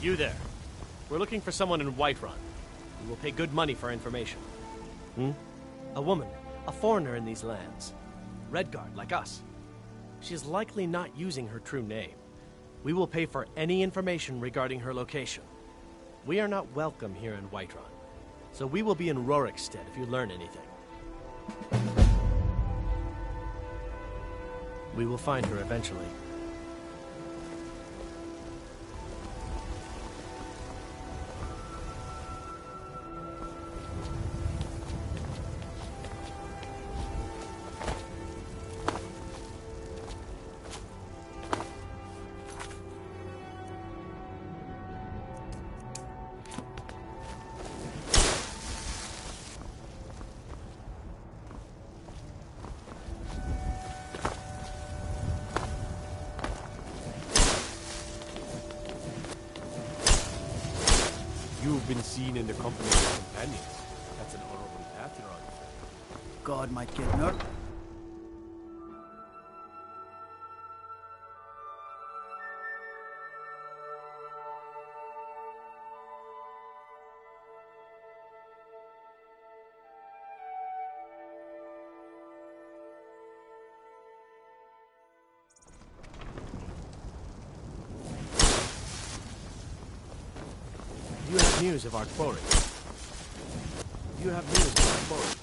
You there. We're looking for someone in Whiterun. We will pay good money for information. A woman. A foreigner in these lands. Redguard, like us. She is likely not using her true name. We will pay for any information regarding her location. We are not welcome here in Whiterun, so we will be in Rorikstead if you learn anything. We will find her eventually. You've been seen in the company of companions. That's an honorable path you're on. God might get nerd. You have news of our quarry. You have news of our quarry.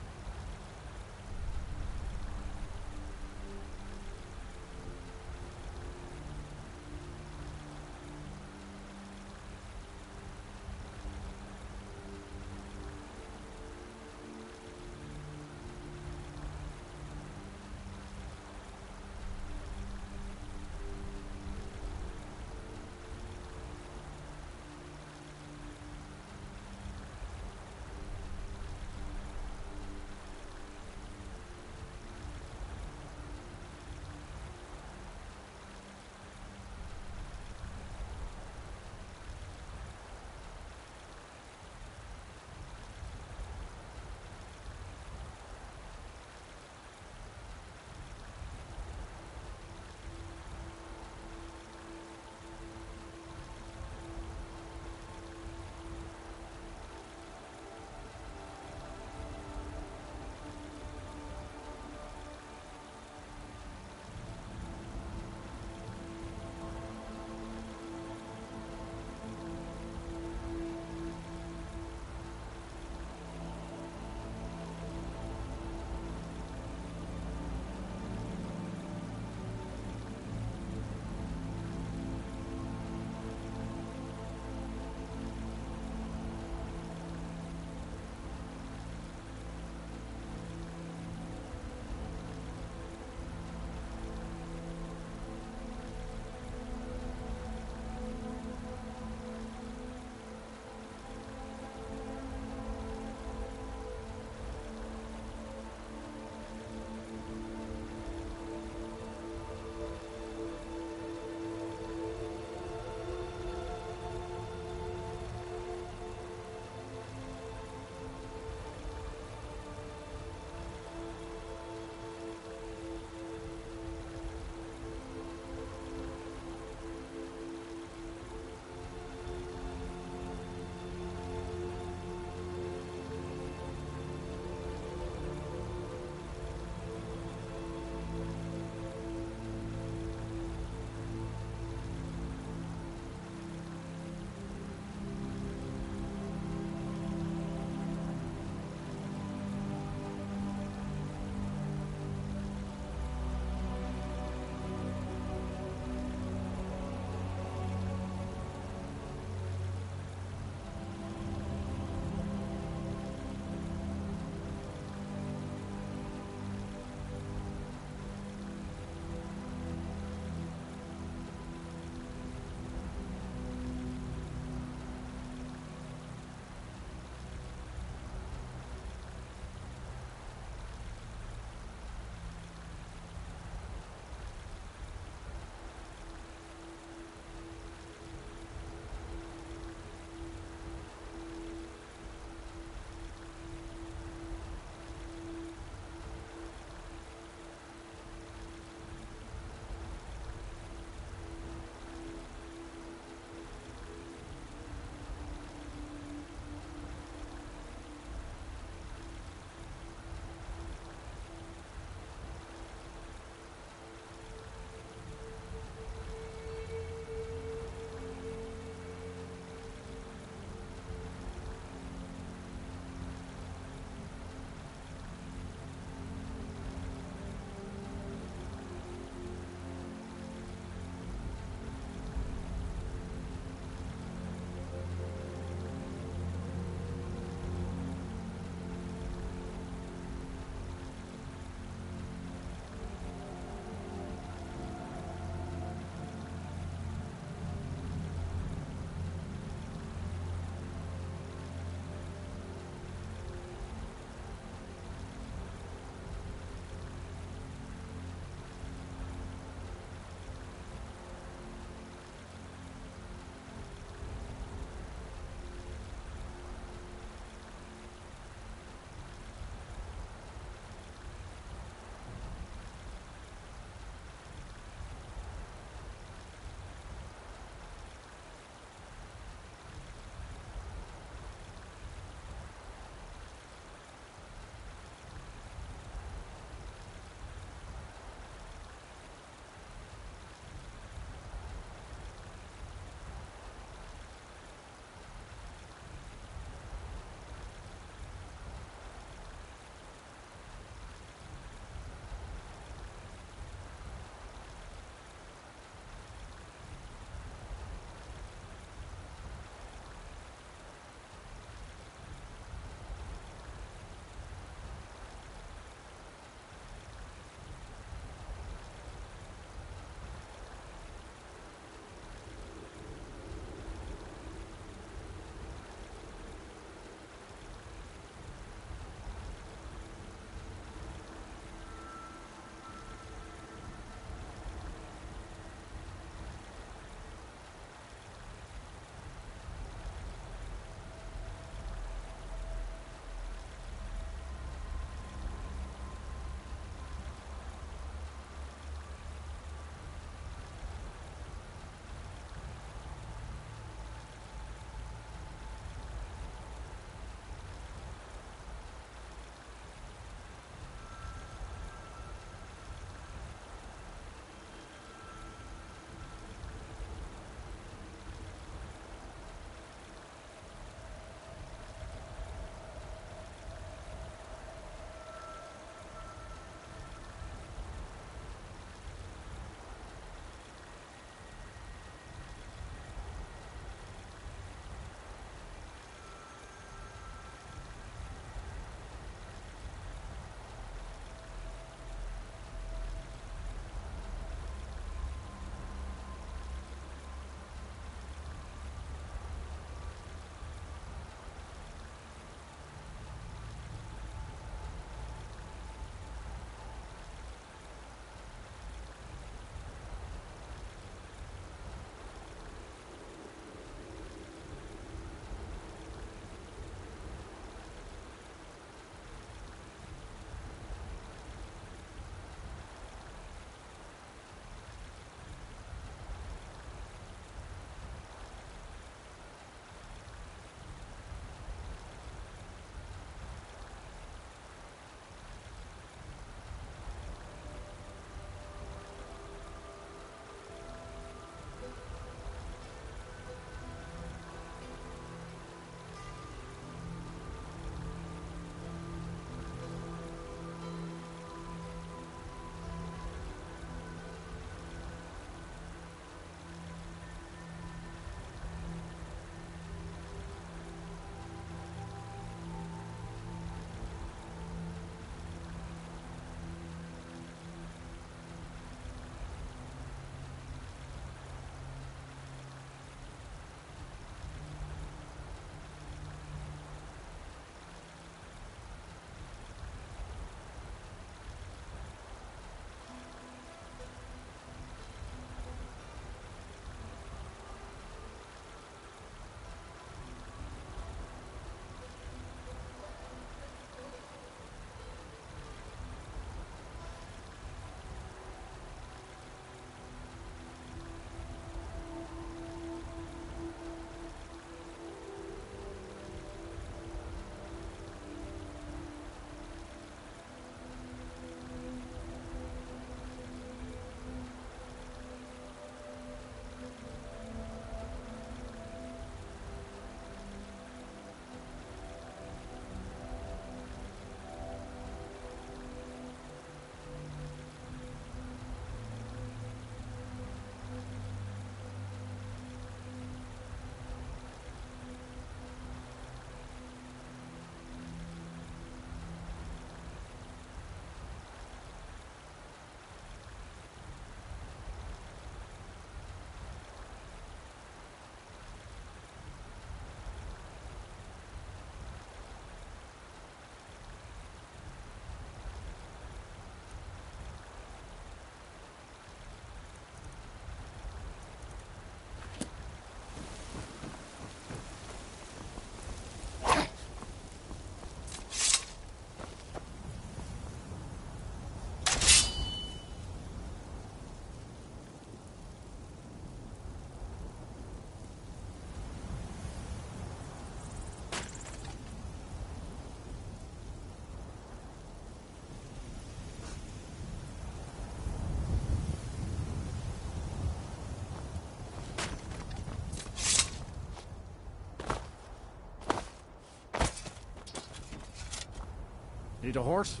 Need a horse?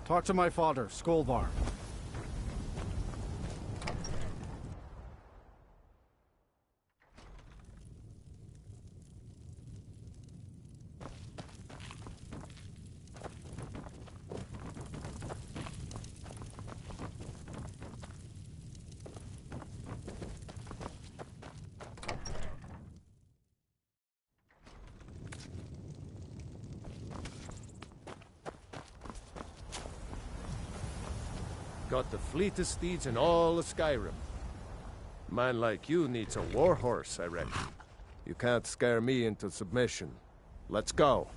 Talk to my father, Skolvar. Got the fleetest steeds in all of Skyrim. Man like you needs a war horse, I reckon. You can't scare me into submission. Let's go.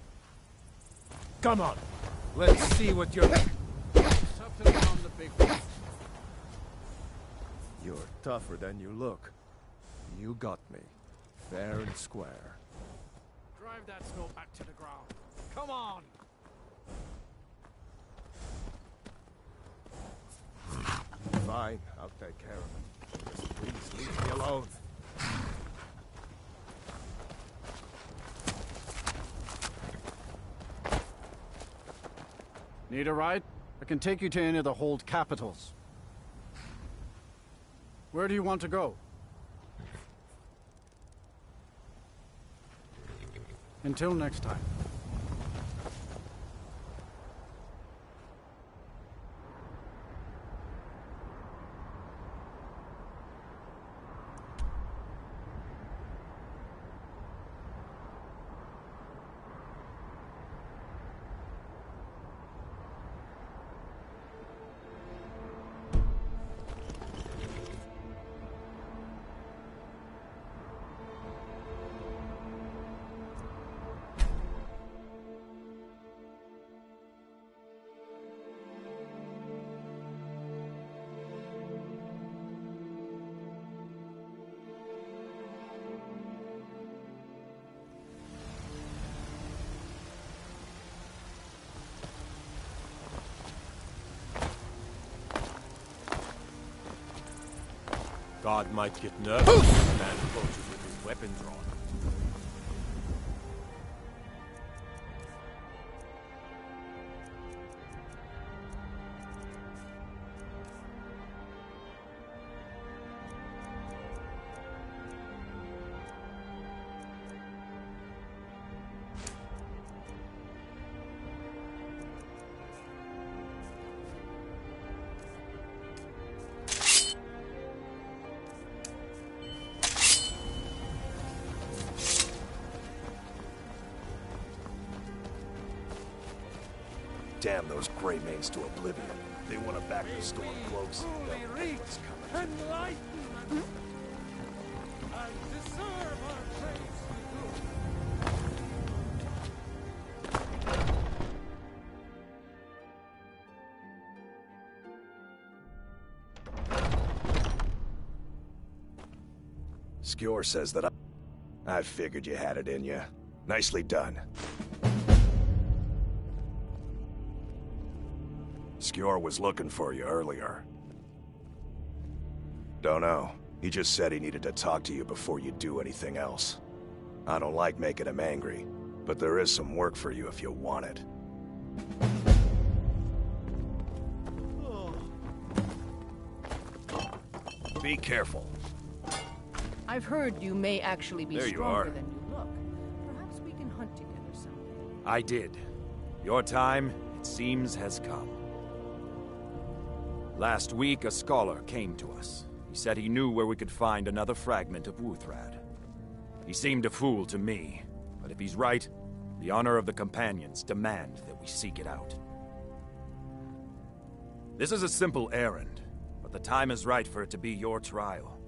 Come on. Let's see what you're... Something on the big one. You're tougher than you look. You got me. Fair and square. Drive that snow back to the ground. Come on! Fine, I'll take care of it. Just please leave me alone. Need a ride? I can take you to any of the hold capitals. Where do you want to go? Until next time. God might get nervous when a man approaches with his weapon drawn. Damn those Grey Manes to oblivion. They want to back the storm cloaks. They'll hate what's coming. Enlightenment! And deserve our praise. Skjor says that I figured you had it in you. Nicely done. Skjor was looking for you earlier. Don't know. He just said he needed to talk to you before you do anything else. I don't like making him angry, but there is some work for you if you want it. Be careful. I've heard you may actually be There you stronger are. than you look. Perhaps we can hunt together someday. I did. Your time, it seems, has come. Last week, a scholar came to us. He said he knew where we could find another fragment of Wuthrad. He seemed a fool to me, but if he's right, the honor of the Companions demand that we seek it out. This is a simple errand, but the time is right for it to be your trial.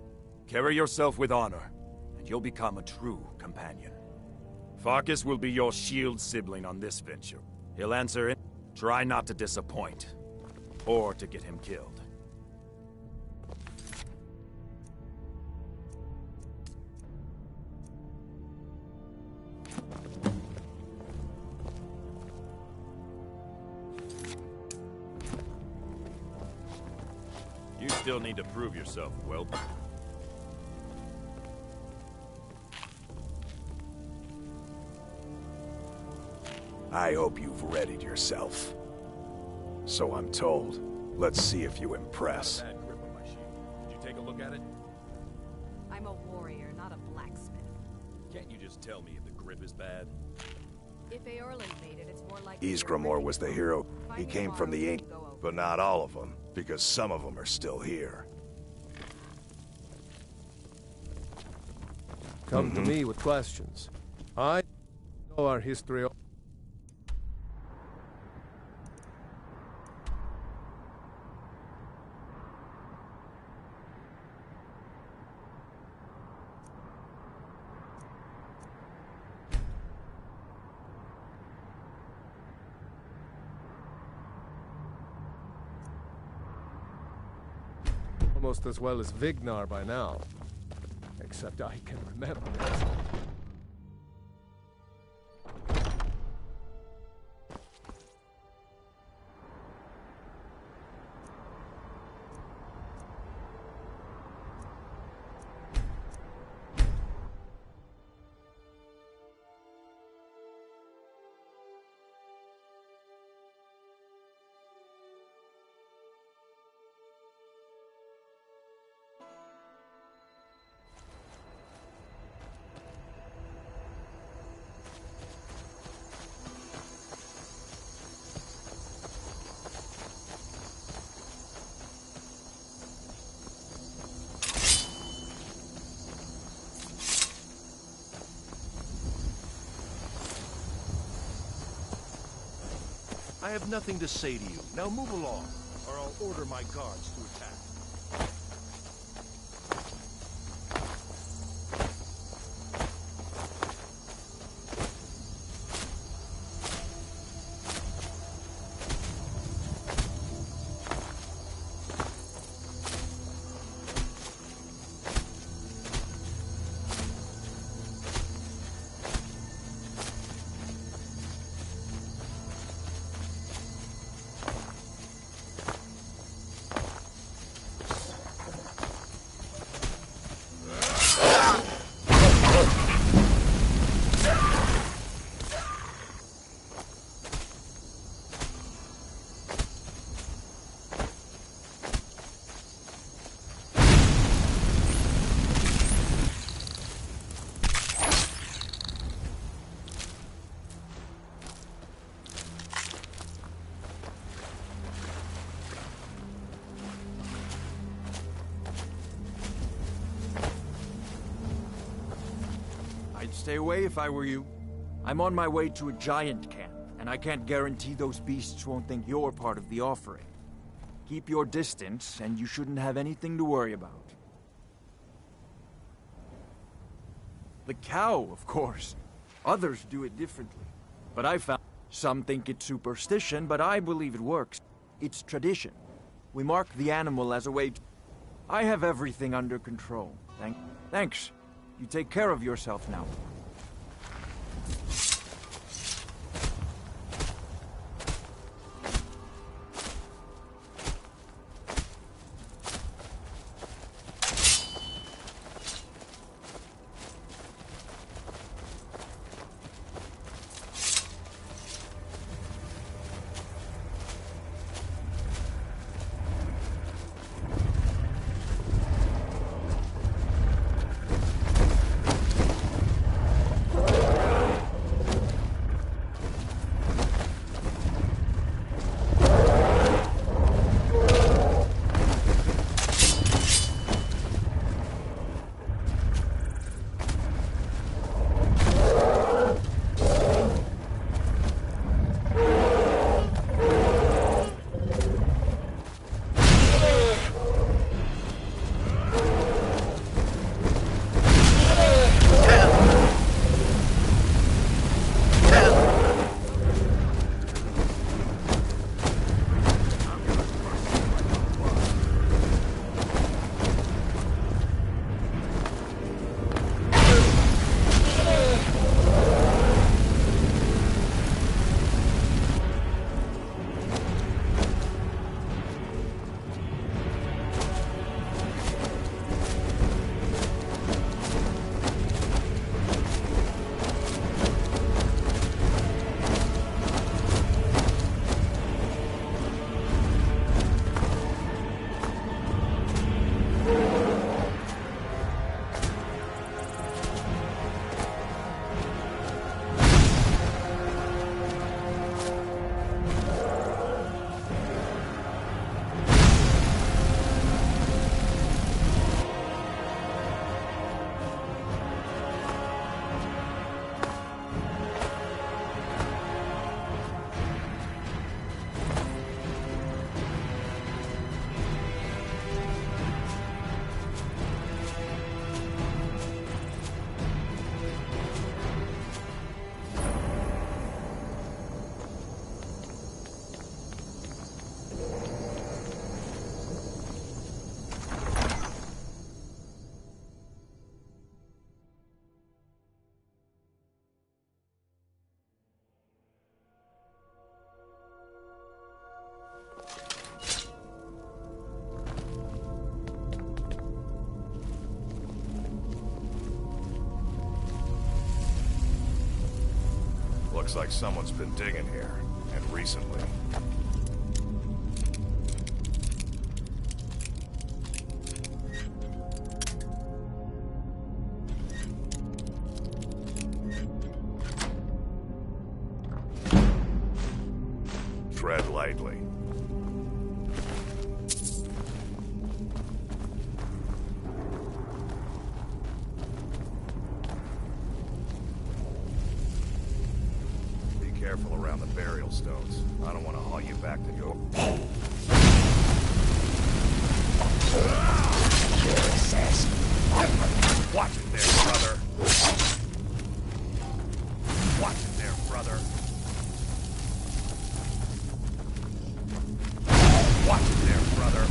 Carry yourself with honor, and you'll become a true companion. Farkas will be your shield sibling on this venture. He'll answer it. Try not to disappoint, or to get him killed. You still need to prove yourself, whelp. I hope you've readied yourself. So I'm told. Let's see if you impress. Bad grip on my shield. Did you take a look at it? I'm a warrior, not a blacksmith. Can't you just tell me if the grip is bad? If Eorlund made it, it's more likely... Ysgramor was the hero. He came from the ink, but not all of them, because some of them are still here. Come to me with questions. I know our history. Almost as well as Vignar by now. Except I can remember it. I have nothing to say to you. Now move along, or I'll order my guards to attack. I'd stay away if I were you. I'm on my way to a giant camp, and I can't guarantee those beasts won't think you're part of the offering. Keep your distance, and you shouldn't have anything to worry about. The cow, of course. Others do it differently. But I found some think it's superstition, but I believe it works. It's tradition. We mark the animal as a way to... I have everything under control. Thanks. You take care of yourself now. Looks like someone's been digging here, and recently. Tread lightly. Be careful around the burial stones. I don't want to haul you back to your... Watch it there, brother. Watch it there, brother. Watch it there, brother.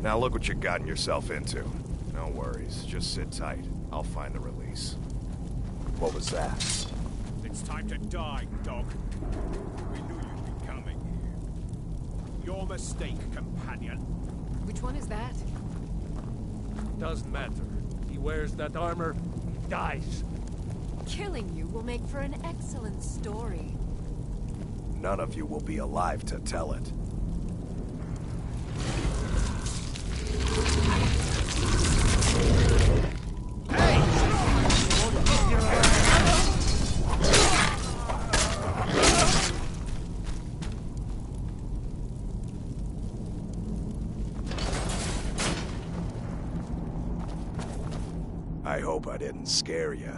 Now look what you've gotten yourself into. No worries, just sit tight. I'll find the release. What was that? It's time to die, dog. We knew you'd be coming here. Your mistake, companion. Which one is that? Doesn't matter. He wears that armor, he dies. Killing you will make for an excellent story. None of you will be alive to tell it. I hope I didn't scare you.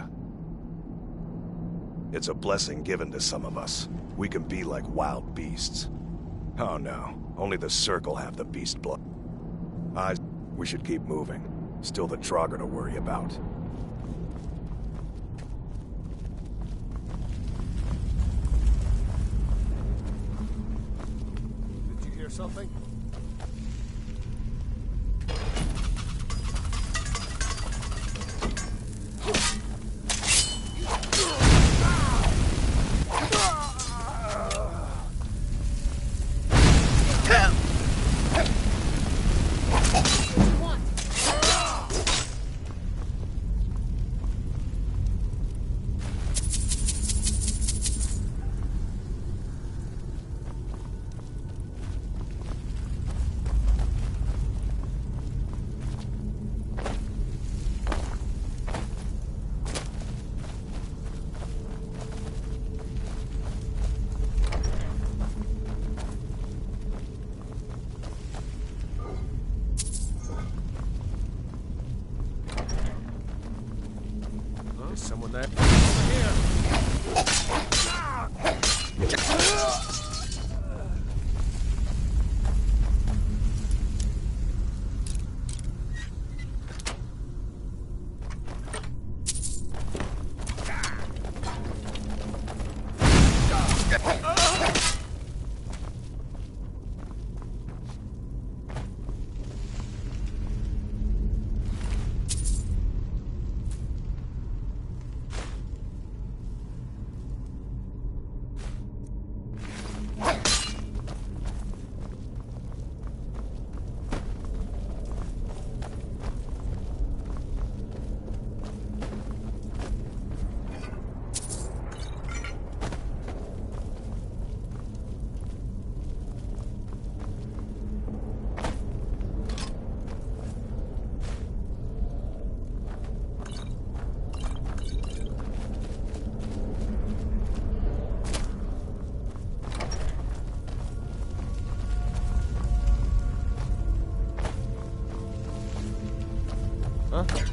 It's a blessing given to some of us. We can be like wild beasts. Oh no, only the Circle have the beast blood. We should keep moving. Still the Draugr to worry about. Did you hear something? Someone there. Over here. huh?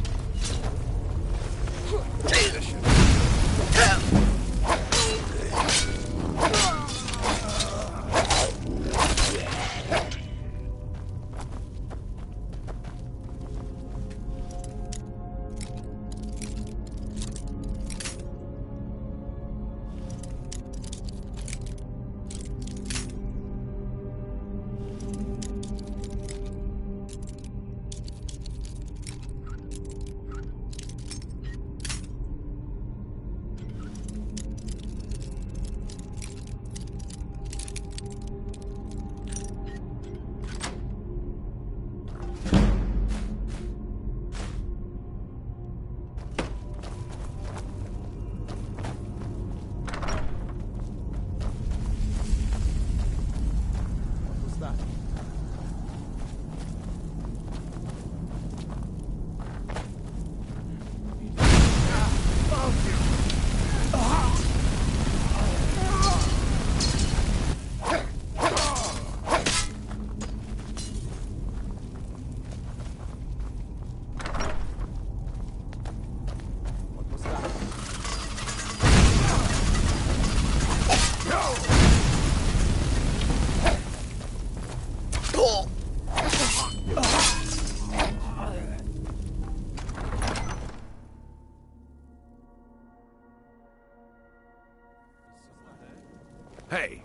Hey.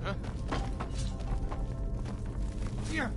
Huh? Here.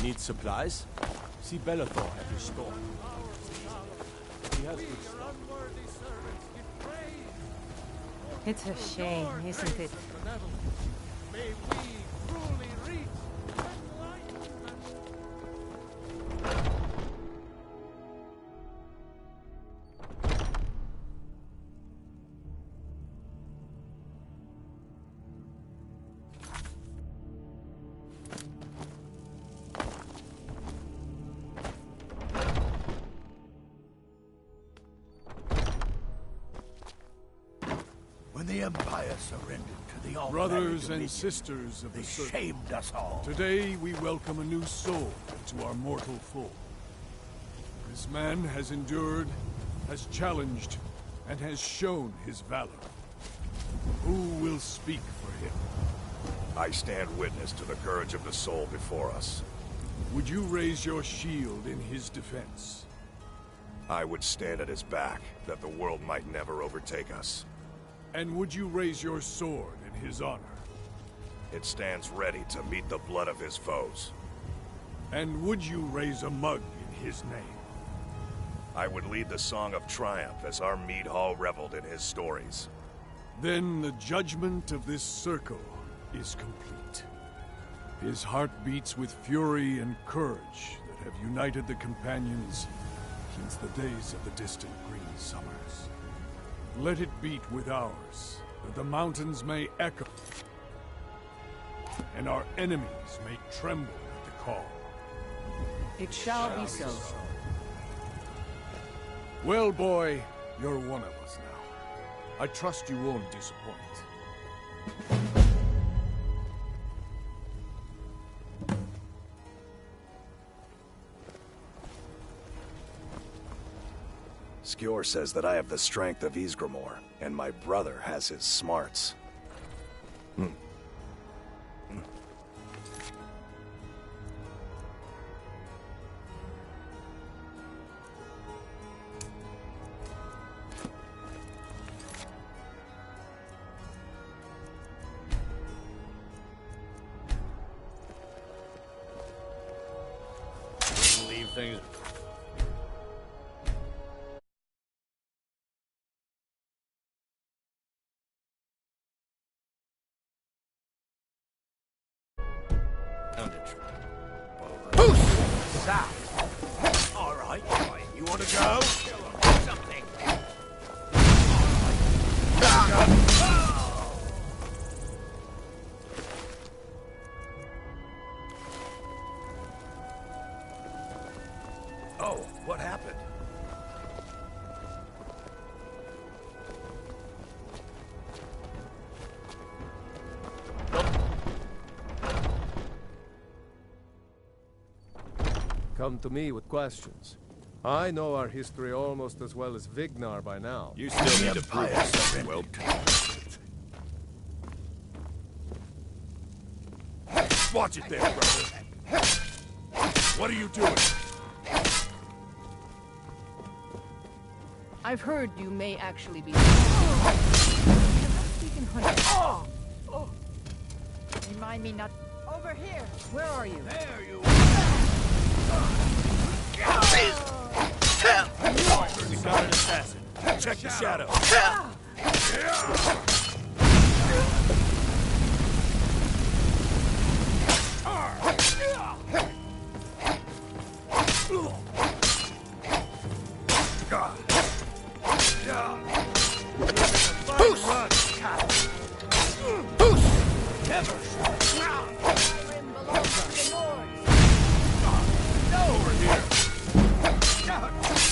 Need supplies? See Bellathor at your store. He has good stuff. It's a shame, isn't it? May we truly reach When the Empire surrendered to the All Brothers and sisters of the Circle, shamed us all. Today we welcome a new soul into our mortal fold. This man has endured, has challenged, and has shown his valor. Who will speak for him? I stand witness to the courage of the soul before us. Would you raise your shield in his defense? I would stand at his back, that the world might never overtake us. And would you raise your sword in his honor? It stands ready to meet the blood of his foes. And would you raise a mug in his name? I would lead the Song of Triumph as our mead hall reveled in his stories. Then the judgment of this circle is complete. His heart beats with fury and courage that have united the companions since the days of the distant green summers. Let it beat with ours, that the mountains may echo, and our enemies may tremble at the call. It shall be so. Well, boy, you're one of us now. I trust you won't disappoint. Skjor says that I have the strength of Ysgramor, and my brother has his smarts. Leave things. South. All right. You want to go? Something. Oh, what happened? Come to me with questions. I know our history almost as well as Vignar by now. You still need to prove yourself, Will. Watch it there, brother. What are you doing? I've heard you may actually be. Remind me not. Over here. Where are you? There you We found an assassin. Check the shadow.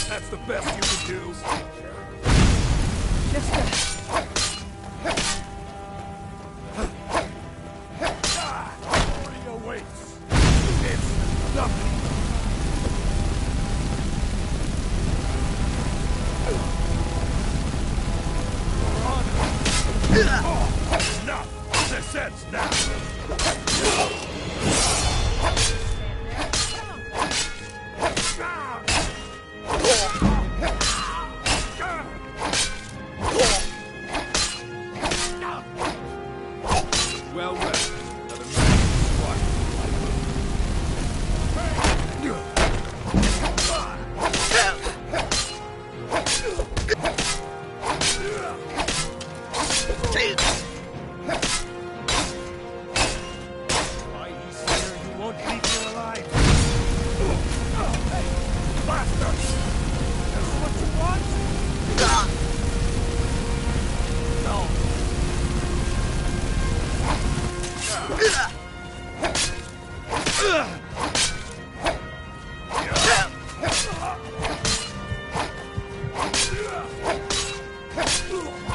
That's the best you can do. Glory awaits. It's nothing. Enough. This ends now. Well, another man squashed. Ugh!